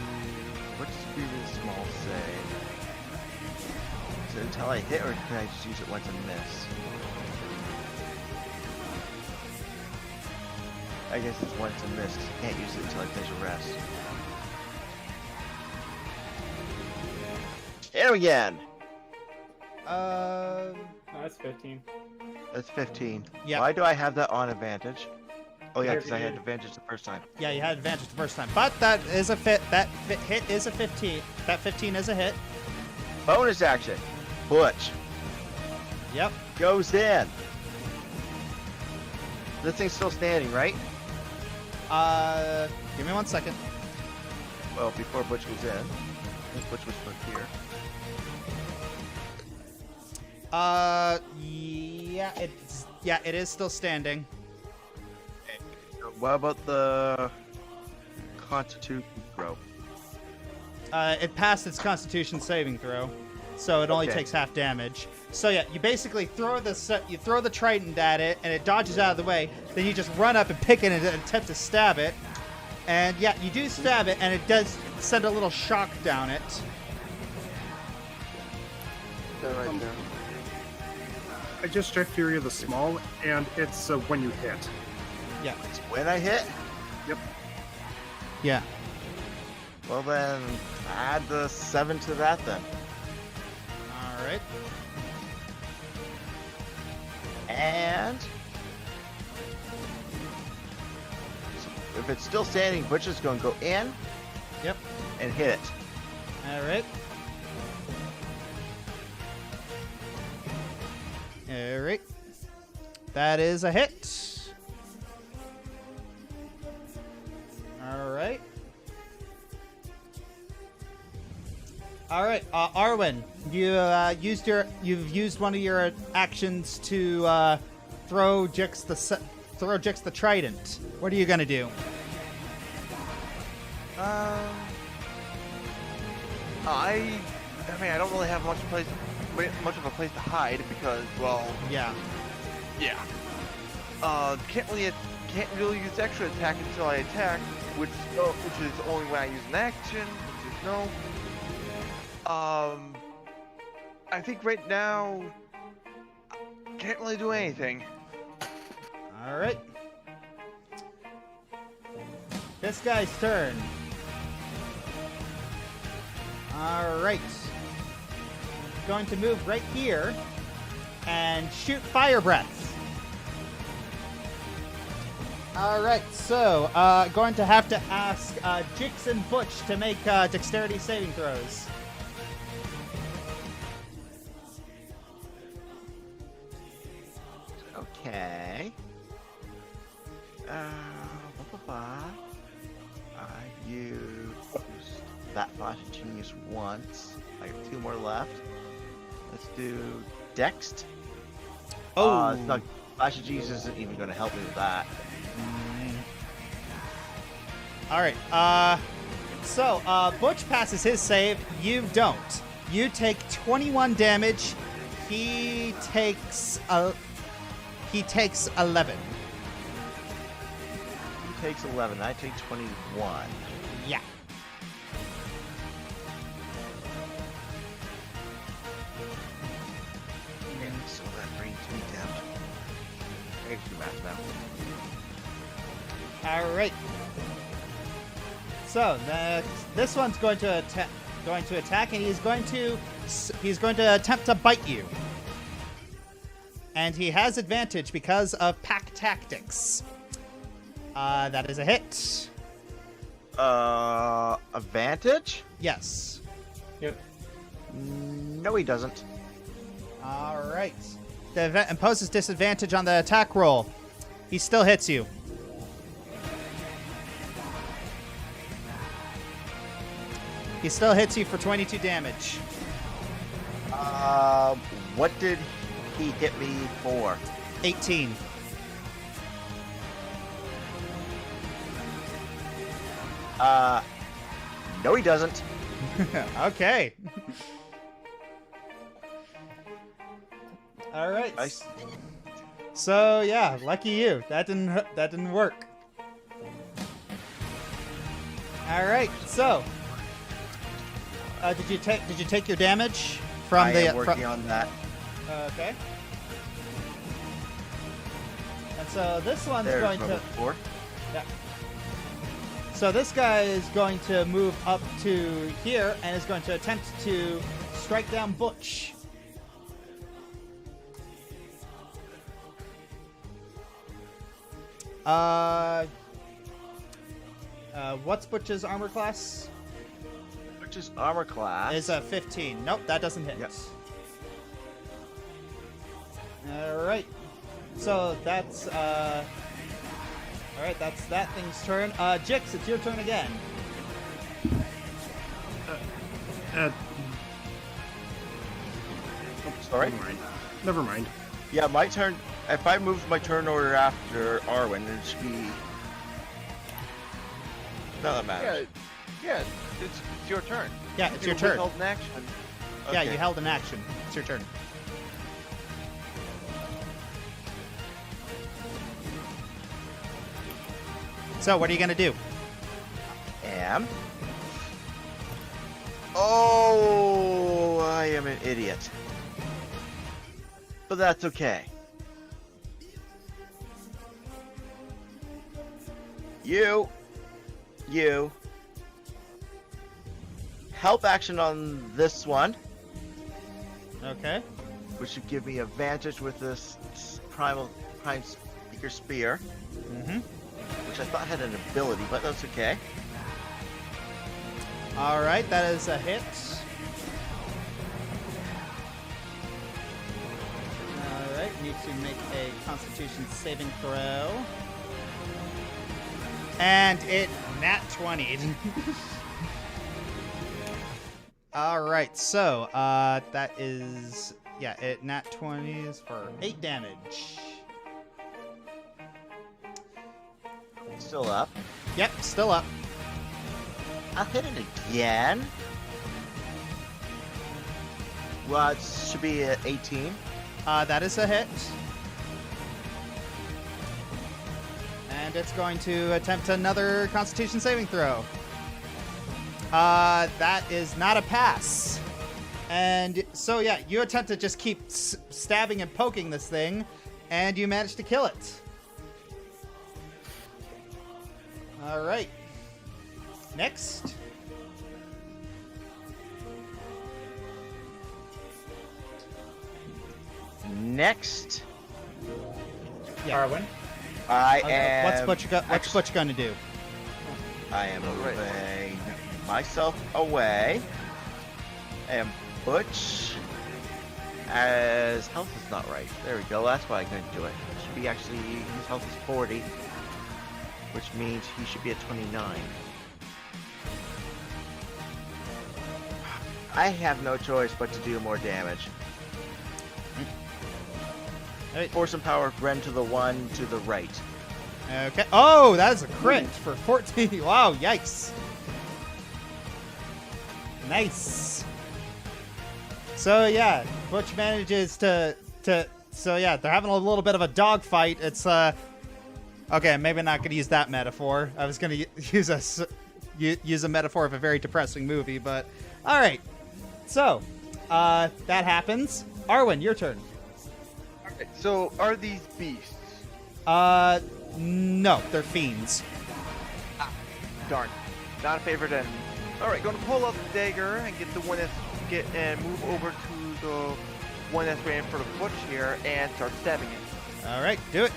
What does Fury Small say? Is it until I hit, or can I just use it once and miss? I guess it's once a miss. Can't use it until I finish a rest. Hit him again. No, that's 15. That's 15. Yeah. Why do I have that on advantage? Oh yeah, because I had advantage the first time. Yeah, you had advantage the first time, but that is a fit. Hit is a 15. That 15 is a hit. Bonus action. Butch Yep. goes in. This thing's still standing, right? Give me 1 second. Well, before Butch goes in. I think Butch was put here. Yeah, it is still standing. What about the Constitution throw? It passed its Constitution saving throw, so it only Okay. takes half damage. So yeah, you basically throw the trident at it, and it dodges out of the way. Then you just run up and pick it and attempt to stab it. And yeah, you do stab it, and it does send a little shock down it. Right there. I just checked Fury of the Small, and it's when you hit. Yeah. It's when I hit? Yep. Yeah. Well then, add the 7 to that then. All right. And so if it's still standing, Butch is going to go in. Yep. And hit it. All right. All right. That is a hit. All right. All right, Arwen, you've used one of your actions to throw Jix the trident. What are you gonna do? I mean, I don't really have much of a place to hide because, well, Yeah. can't really use extra attack until I attack, which is only when I use an action, which is no. I think right now can't really do anything. All right. This guy's turn. All right. Going to move right here and shoot fire breath. All right, so going to have to ask Jix and Butch to make dexterity saving throws. Okay. I used that Flash of Genius once. I have 2 more left. Let's do Dext. Oh. It's not, Flash of Genius isn't even going to help me with that. All right. So Butch passes his save. You don't. You take 21 damage. He takes 11. He takes 11. I take 21. Yeah. Okay, so that brings me down to... I can do math now. All right. So this one's going to attack, and he's going to attempt to bite you. And he has advantage because of pack tactics. That is a hit. Advantage? Yes. Yep. No, he doesn't. All right. The event imposes disadvantage on the attack roll. He still hits you. He still hits you for 22 damage. What did he hit me for? 18. No, he doesn't. Okay. All right. Nice. So yeah, lucky you. That didn't work. All right. So, did you take your damage from I am working on that. Okay. And so this one's There's going level to. 4. Yeah. So this guy is going to move up to here and is going to attempt to strike down Butch. What's Butch's armor class? Butch's armor class Is a 15. Nope, that doesn't hit. Yep. Alright. So that's alright, that's that thing's turn. Jix, it's your turn again. Sorry? Never mind. Yeah, my turn. If I moved my turn order after Arwen, it should be. No, that matters. Yeah, it's your turn. Yeah, it's You your turn. withheld an action. Yeah, Okay. you held an action. It's your turn. So, what are you gonna do? Oh, I am an idiot. But that's okay. You. Help action on this one, Okay. which should give me advantage with this prime speaker spear, Mm-hmm. which I thought had an ability, but that's okay. Alright, that is a hit. Alright, need to make a Constitution saving throw. And it nat 20'd. Alright, so, that is... Yeah, it nat 20s for 8 damage. Still up. Yep, still up. I'll hit it again. Well, it should be at 18. That is a hit. And it's going to attempt another Constitution saving throw. That is not a pass. And so, yeah, you attempt to just keep stabbing and poking this thing, and you manage to kill it. All right. Next. Next, Yeah. Arwen. I Okay, am. What's Butch gonna do? I am Right. moving myself away. And Butch, as health is not right. There we go. That's why I couldn't do it. It should be actually his health is 40, which means he should be at 29. I have no choice but to do more damage. Alright. Force and power Ren to the one to the right. Okay. Oh, that is a crit for 14. Wow, yikes. Nice. So yeah, Butch manages to so yeah, they're having a little bit of a dogfight. It's okay, maybe not going to use that metaphor. I was going to use a metaphor of a very depressing movie, but all right. So, that happens. Arwen, your turn. Okay, so are these beasts? No, they're fiends. Darn. Not a favorite enemy. Alright, gonna pull out the dagger and get the one that's and move over to the one that's ran for the Butch here and start stabbing it. All right, do it.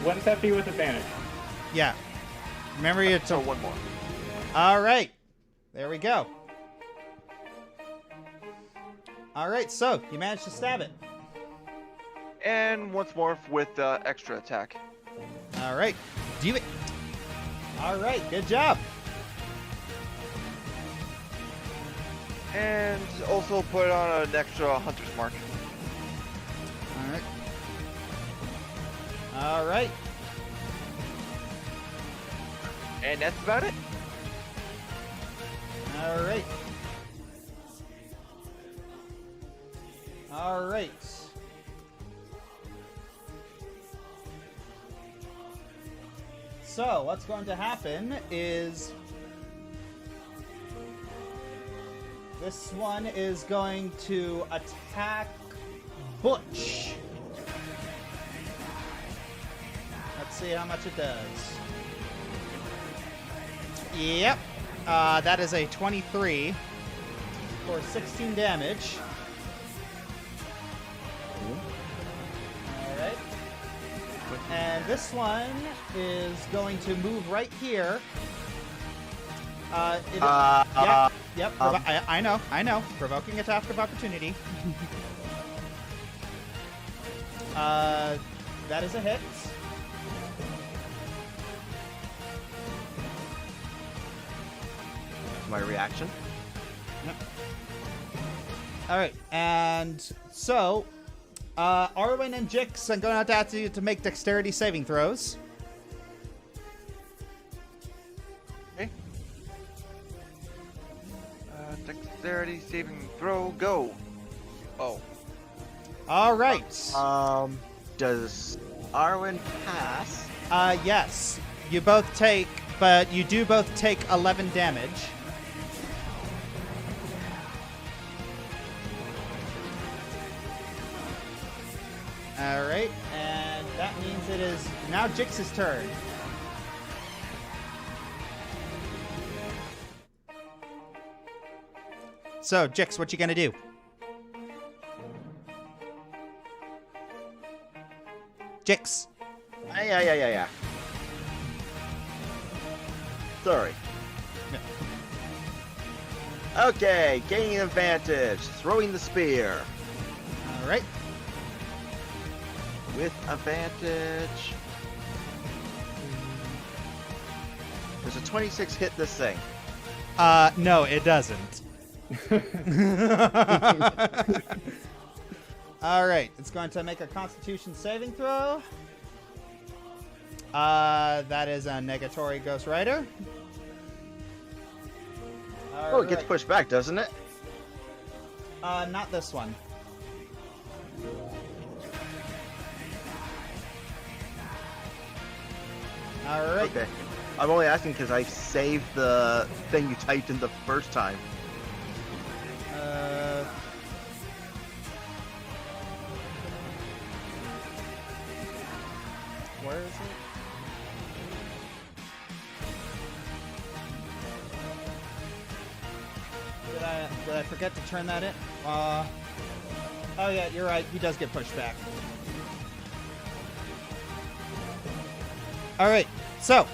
Wouldn't that be with advantage? Yeah. Remember your So one more. All right. There we go. All right, so you managed to stab it. And once more with the extra attack. All right. Do it. All right, good job. And also put on an extra hunter's mark. All right. All right. And that's about it. All right. All right. So, what's going to happen is this one is going to attack Butch. Let's see how much it does. Yep. That is a 23 for 16 damage. Alright. And this one is going to move right here. Yep. I know. Provoking attack of opportunity. That is a hit. My reaction. Yep. Alright, and so, Arwen and Jix are going to have to make dexterity saving throws. Okay. Dexterity saving throw, go. Oh. Alright. Does Arwen pass? Yes. You both take, but you do both take 11 damage. Alright, and that means it is now Jix's turn. So, Jix, what you gonna do? Jix. Yeah. Sorry. No. Okay, gaining advantage. Throwing the spear. Alright. With advantage. Does a 26 hit this thing? No, it doesn't. Alright, it's going to make a Constitution saving throw. That is a negatory Ghost Rider. Oh, it gets pushed back, doesn't it? Not this one. Alright. Okay. I'm only asking because I saved the thing you typed in the first time. Where is it? Did I forget to turn that in? Oh yeah, you're right. He does get pushed back. All right, so.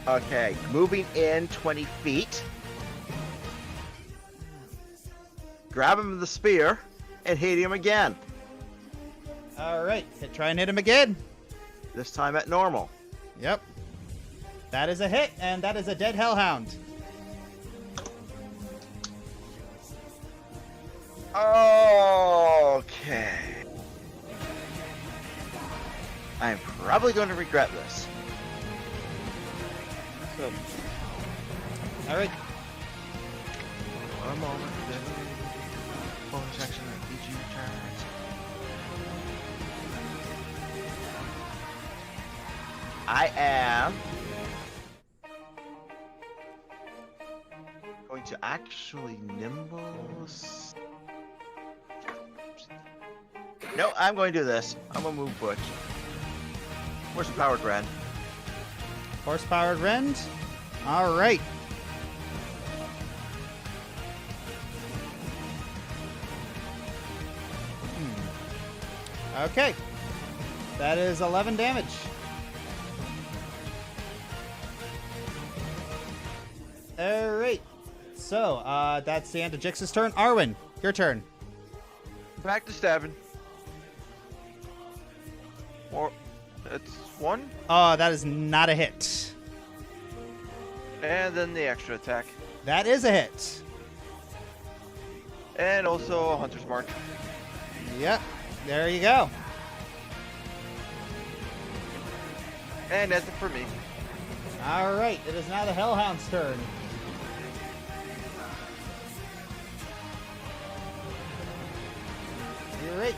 Okay. Moving in 20 feet. Grab him with the spear and hit him again. All right, try and hit him again. This time at normal. Yep. That is a hit, and that is a dead hellhound. Okay. I'm probably going to regret this. So, All right. One moment. Bonus action on each of your turns. I am going to actually nimble. No, I'm going to do this. I'm going to move Butch. Where's the powered rend? Horse-powered rend. All right. Okay. That is 11 damage. All right. So, that's the end of Jix's turn. Arwen, your turn. Back to stabbing. Or it's one, Oh, that is not a hit. and then the extra attack, That is a hit. and also a hunter's mark. Yep. There you go. And that's it for me. All right. It is now the Hellhound's turn. All right.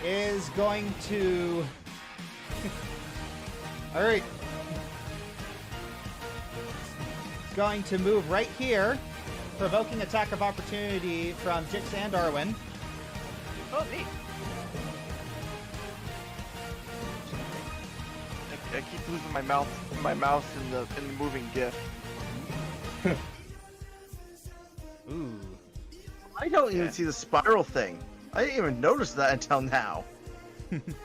Is going to. All right. It's going to move right here, provoking attack of opportunity from Jix and Arwen. Oh, neat. I keep losing my mouse in the moving GIF. Ooh. I don't even Yeah. see the spiral thing. I didn't even notice that until now.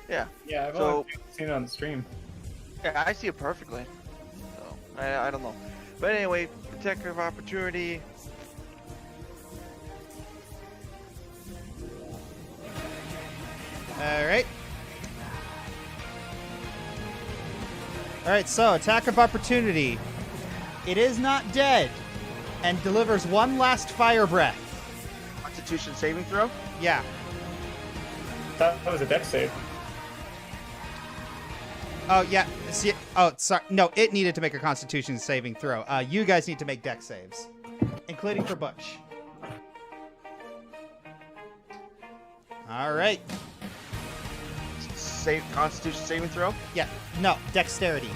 Yeah. Yeah, I've So- only seen it on the stream. Yeah, I see it perfectly. So I don't know. But anyway, Protector of Opportunity. Alright. Alright, so attack of opportunity. It is not dead and delivers one last fire breath. Constitution saving throw? Yeah. That was a dex save. Oh, yeah. See, oh, sorry. No, it needed to make a constitution saving throw. You guys need to make dex saves, including for Butch. Alright. Save Constitution saving throw? Yeah. No, dexterity.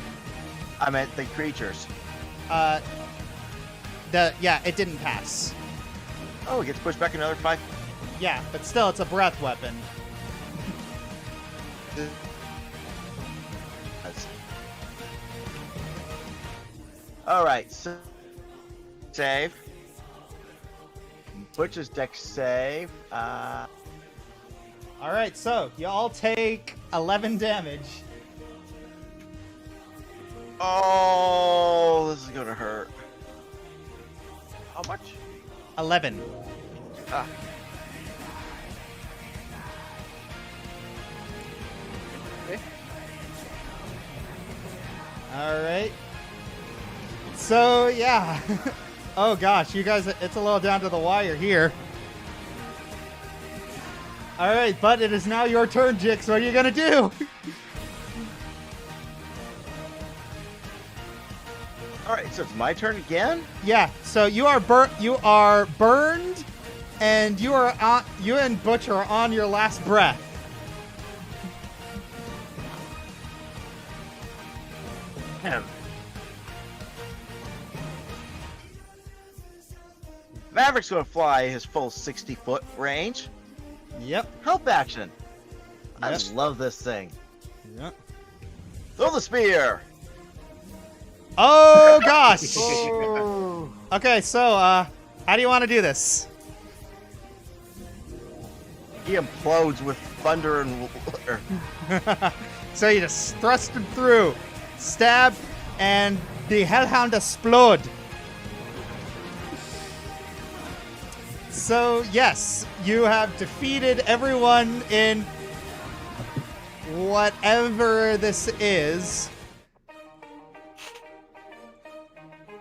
I meant the creatures. Yeah, it didn't pass. Oh, it gets pushed back another 5. Yeah, but still, it's a breath weapon. Alright, so save. Butch's dex save. Alright, so you all take 11 damage. Oh, this is gonna hurt. How much? 11. Ah. Okay. Alright. So, yeah. Oh gosh, you guys, it's a little down to the wire here. Alright, but it is now your turn, Jix. What are you gonna do? Alright, so it's my turn again? Yeah, so you are burned, and you and Butch are on your last breath. Him. Maverick's gonna fly his full 60-foot range. Yep. Help action. I Yep. love this thing. Yep. Throw the spear. Oh gosh. Oh. Okay, so how do you want to do this? He implodes with thunder and So you just thrust him through, stab, and the hellhound explode. So yes, you have defeated everyone in whatever this is.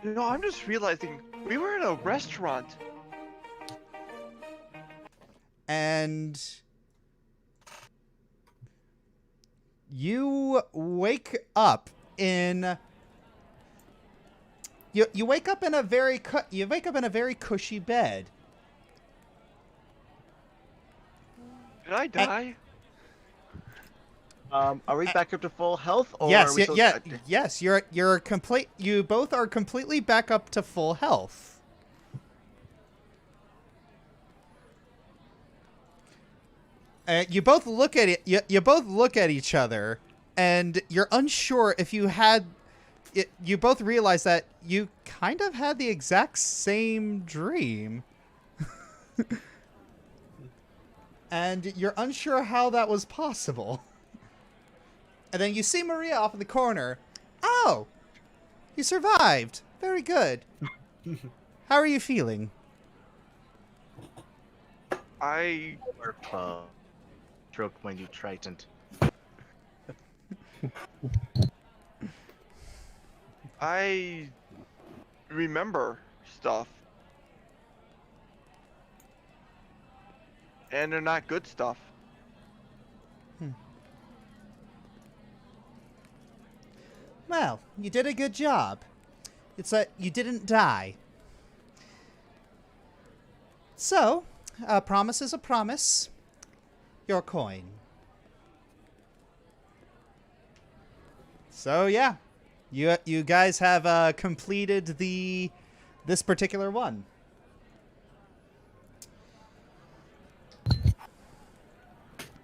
You know, I'm just realizing we were in a restaurant. And you wake up in you wake up in a very cushy bed. Did I die? Are we back up to full health? Or Yes, are we still... yes. You're complete. You both are completely back up to full health. You both look at it. You both look at each other, and you're unsure if you had. You both realize that you kind of had the exact same dream, and you're unsure how that was possible. And then you see Maria off in the corner. Oh, you survived. Very good. How are you feeling? I Stroke my new trident. I remember stuff. And they're not good stuff. Well, you did a good job. It's that you didn't die. So, a promise is a promise. Your coin. So yeah, you guys have completed this particular one.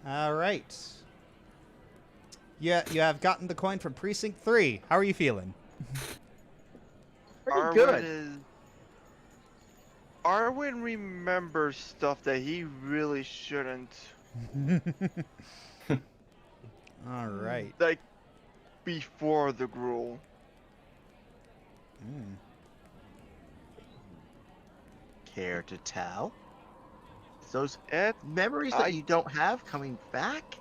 All right. You have gotten the coin from Precinct 3. How are you feeling? Pretty Arwen good. Arwen remembers stuff that he really shouldn't. All right. Like, before the Gruul. Care to tell? Those It, memories that you don't have coming back?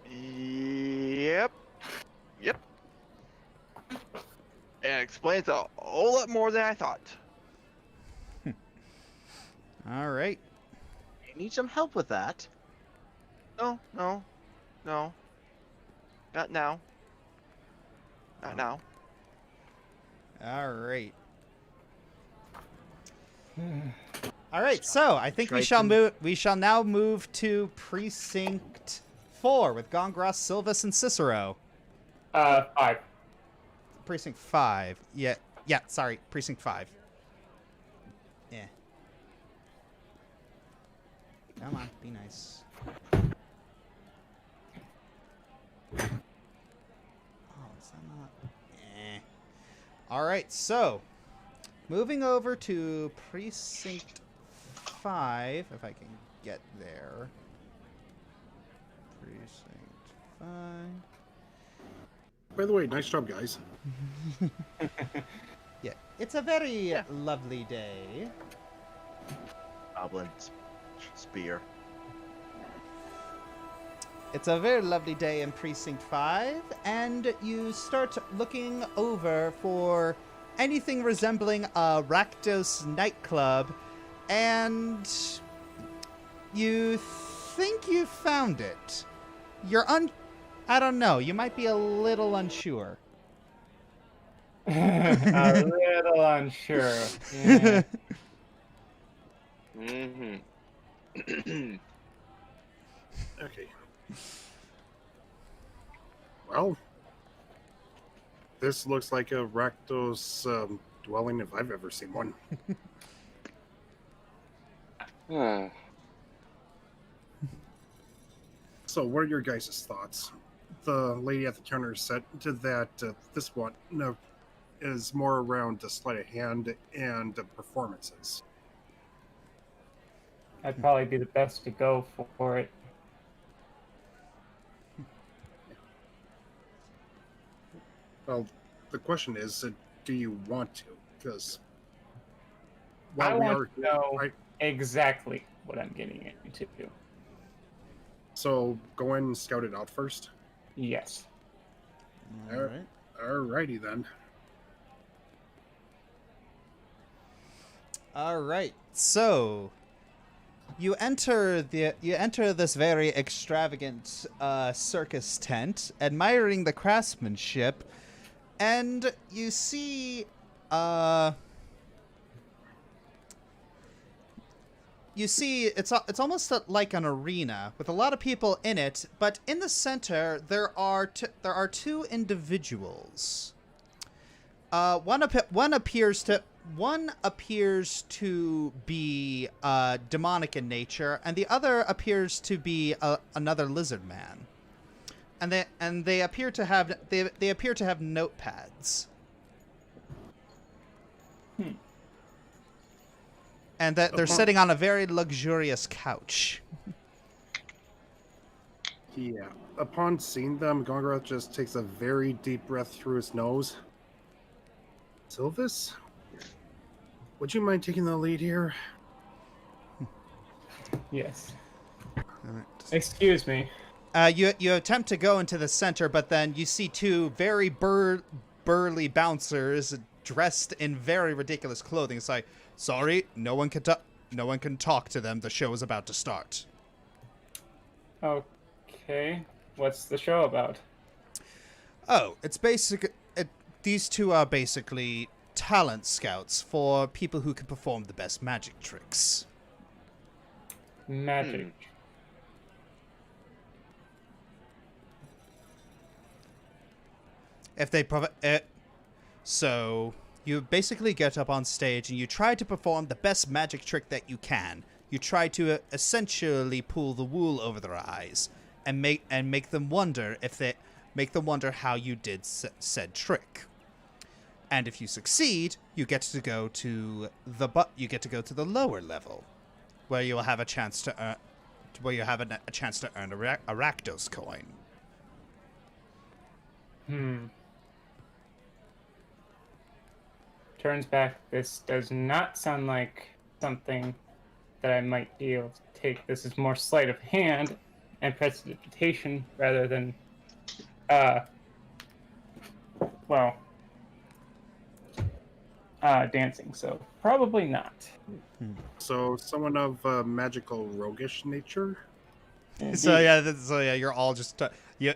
Yep. Yep. And explains a whole lot more than I thought. All right. You need some help with that. No. Not now. Not now. All right. All right. So I think we shall move. We shall now move to Precinct 4 with Gongoroth, Sylvas, and Cicero. 5. Precinct 5. Yeah. Sorry. Precinct 5. Yeah. Come on. Be nice. Oh, is that not? All right. So, moving over to Precinct 5, if I can get there. Precinct 5. By the way, nice job, guys. Yeah, it's a very lovely day. Goblin spear. It's a very lovely day in Precinct 5, and you start looking over for anything resembling a Rakdos nightclub, and you think you found it. I don't know, you might be a little unsure. A little unsure. Yeah. Okay. Well, this looks like a Rakdos dwelling if I've ever seen one. So, what are your guys' thoughts? The lady at the counter said that this one is more around the sleight of hand and performances. I'd probably be the best to go for it. Well, the question is, do you want to? Because I want to know exactly what I'm getting into. So go in and scout it out first. Yes. All right. Alrighty then. All right. So you enter this very extravagant circus tent, admiring the craftsmanship, and you see it's almost like an arena with a lot of people in it, but in the center there are two individuals. One appears to be demonic in nature, and the other appears to be another lizard man. And they appear to have notepads. And that they're sitting on a very luxurious couch. Yeah. Upon seeing them, Gongoroth just takes a very deep breath through his nose. Sylvas? Would you mind taking the lead here? Yes. All right. Excuse me. You attempt to go into the center, but then you see two very burly bouncers dressed in very ridiculous clothing. It's like, sorry, no one can talk to them. The show is about to start. Okay. What's the show about? Oh, it's these two are basically talent scouts for people who can perform the best magic tricks. Magic. If they so you basically get up on stage and you try to perform the best magic trick that you can. You try to essentially pull the wool over their eyes. and make them wonder how you did said trick. And if you succeed, you get to go to the lower level, where you will have a chance to earn a Rakdos coin. Turns back. This does not sound like something that I might be able to take. This is more sleight of hand and prestidigitation rather than, dancing. So probably not. So someone of magical roguish nature. So yeah, you're all just you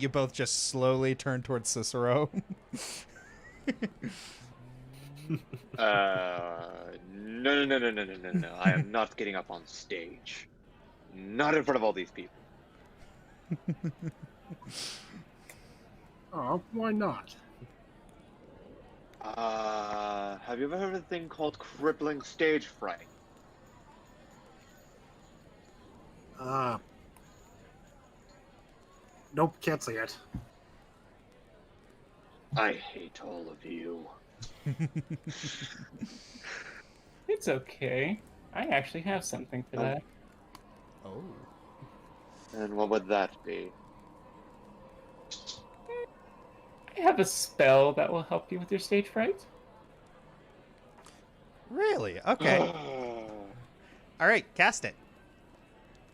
both just slowly turn towards Cicero. No. I am not getting up on stage. Not in front of all these people. Oh, why not? Have you ever heard of a thing called crippling stage fright? Nope, can't say it. I hate all of you. It's okay. I actually have something for that. Oh. And what would that be? I have a spell that will help you with your stage fright. Really? Okay. All right, cast it.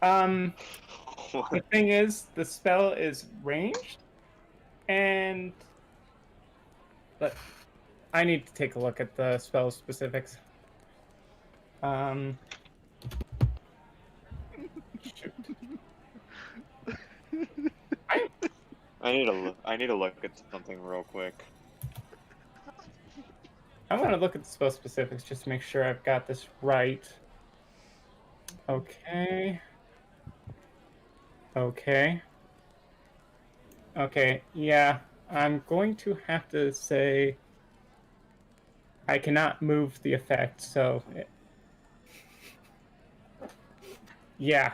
The thing is, the spell is ranged, and but I need to take a look at the spell specifics. Shoot. I need to look at something real quick. I want to look at the spell specifics just to make sure I've got this right. Okay. Yeah, I'm going to have to say I cannot move the effect, so yeah,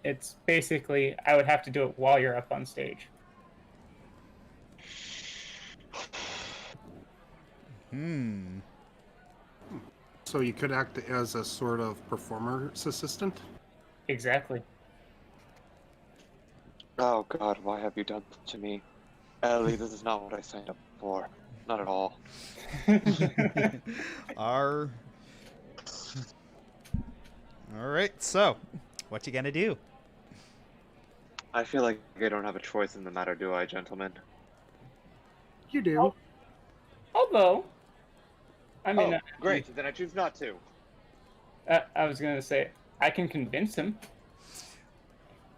it's basically I would have to do it while you're up on stage. So you could act as a sort of performer's assistant? Exactly. Oh God, why have you done this to me? Ellie, this is not what I signed up for. Not at all. All right, so what you gonna do? I feel like I don't have a choice in the matter, do I, gentlemen? You do. Although, I mean, great. Then I choose not to. I was gonna say I can convince him.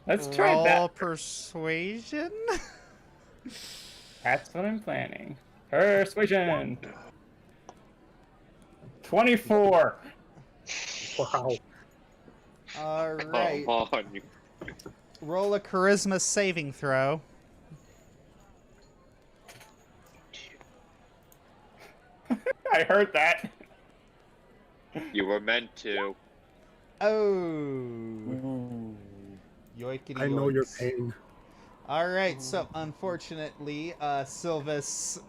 Let's try Roll that. persuasion. That's what I'm planning. Persuasion. 24. Wow. All right. Come on, you. Roll a charisma saving throw. I heard that. You were meant to. Oh. Yoikity I know your yoinks. pain. All right, so unfortunately, Sylvas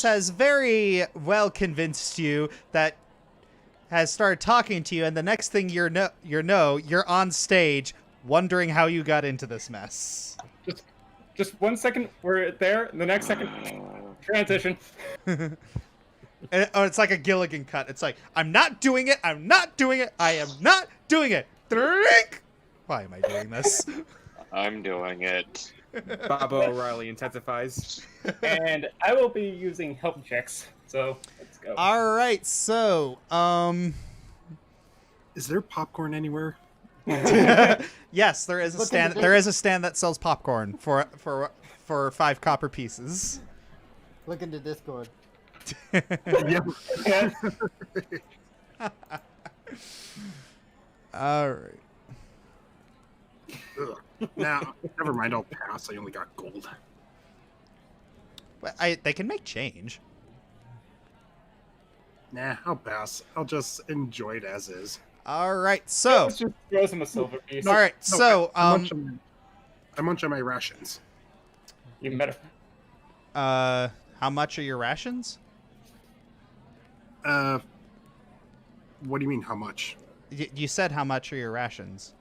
has very well convinced you that has started talking to you, and the next thing you're on stage wondering how you got into this mess. Just 1 second, we're there. The next second, transition. It's like a Gilligan cut. It's like, I'm not doing it. I am not doing it. Drink! Why am I doing this? I'm doing it. Baba O'Reilly intensifies. And I will be using help checks. So let's go. All right, so Is there popcorn anywhere? yes, there is a stand. There is a stand that sells popcorn for 5 copper pieces. Look into Discord. Yep. All right. Ugh. Nah, never mind. I'll pass. I only got gold. Well, they can make change. Nah, I'll pass. I'll just enjoy it as is. All right, so Let's just throw him a silver piece. all right, so I munch on my rations. Even better. how much are your rations? What do you mean, how much? You said how much are your rations?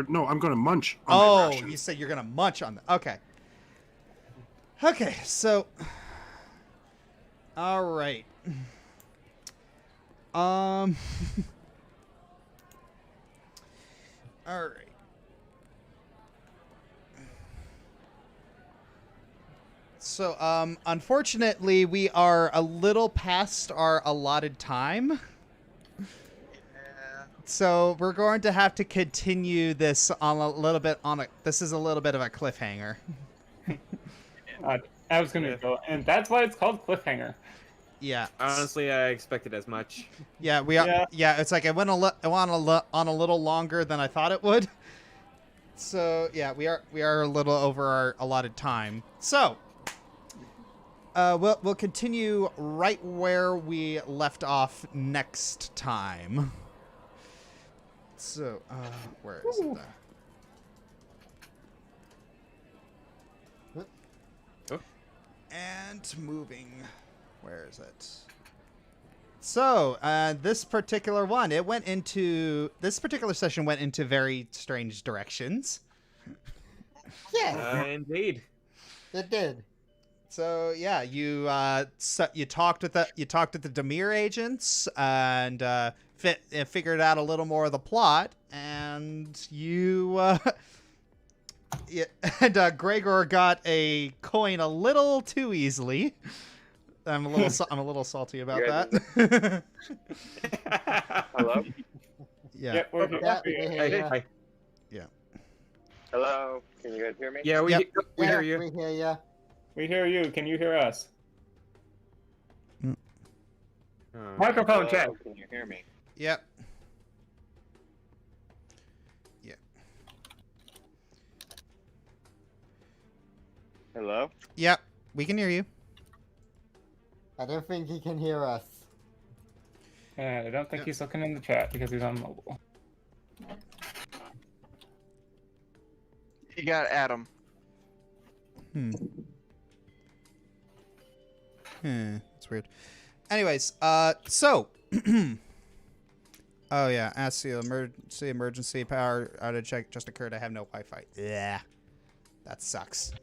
No, I'm going to munch on my Oh, rations. you said you're gonna munch on them. Okay. Okay, so. All right. All right. So, unfortunately, we are a little past our allotted time. So we're going to have to continue this on a little bit this is a little bit of a cliffhanger. I was gonna go, and that's why it's called cliffhanger. Yeah. Honestly, I expected as much. Yeah, we are. Yeah. Yeah, it's like it went on a little longer than I thought it would. So yeah, we are a little over our allotted time. So we'll continue right where we left off next time. So where is it? And moving. Where is it? So, this particular session went into very strange directions. Yeah, Indeed. it did. So yeah, you talked with the Demir agents and figured out a little more of the plot, and Gregor got a coin a little too easily. I'm a little salty about that. Hello? Yeah. Yep, we're Yeah, Hi. Yeah. Hello? Can you guys hear me? Yeah, we hear you. We hear ya. We hear you. Can you hear us? Oh. Microphone Hello? check. Can you hear me? Yep. Yeah. Hello? Yep. We can hear you. I don't think he can hear us. And I don't think he's looking in the chat because he's on mobile. You got Adam. That's weird. Anyways, so oh yeah, ask the emergency power outage just occurred. I have no Wi-Fi. Yeah. That sucks.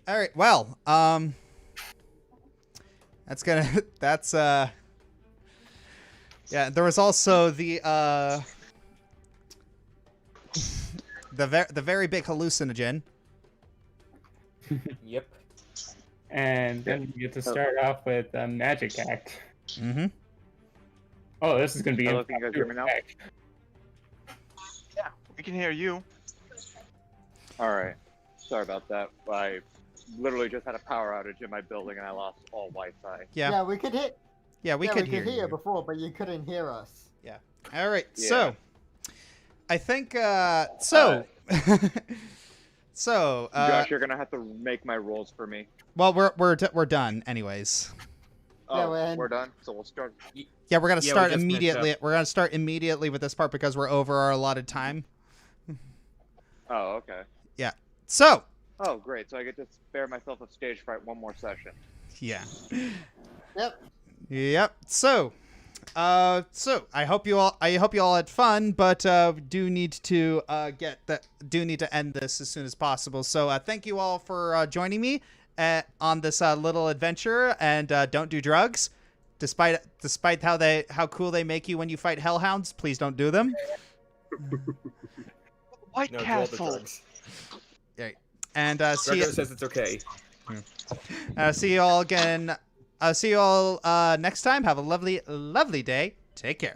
All right. Well, yeah, there was also the very big hallucinogen. Yep. And then we get to start off with a magic act. Mm-hmm. Oh, this is going to be Hello, can you guys hear me now? Yeah, we can hear you. Alright. Sorry about that. I literally just had a power outage in my building and I lost all Wi-Fi. Yeah. Yeah, we could hear. Yeah, we could hear you. before, but you couldn't hear us. Yeah. All right. Yeah. So, I think so. Josh, you're gonna have to make my rolls for me. Well, we're done, anyways. Oh, Yeah, we're done. So we'll start. Yeah, we're gonna Yeah, start we just messed immediately. up. We're gonna start immediately with this part because we're over our allotted time. Oh, okay. Yeah. So. Oh, great. So I get to spare myself a stage fright one more session. Yeah. Yep. Yep. So I hope you all had fun, but do need to end this as soon as possible. So thank you all for joining me on this little adventure, and don't do drugs. Despite how cool they make you when you fight hellhounds, please don't do them. White No, do all the Castle. drugs. Yeah. And see Gregor says it's okay. see you all again. See you all next time. Have a lovely day. Take care.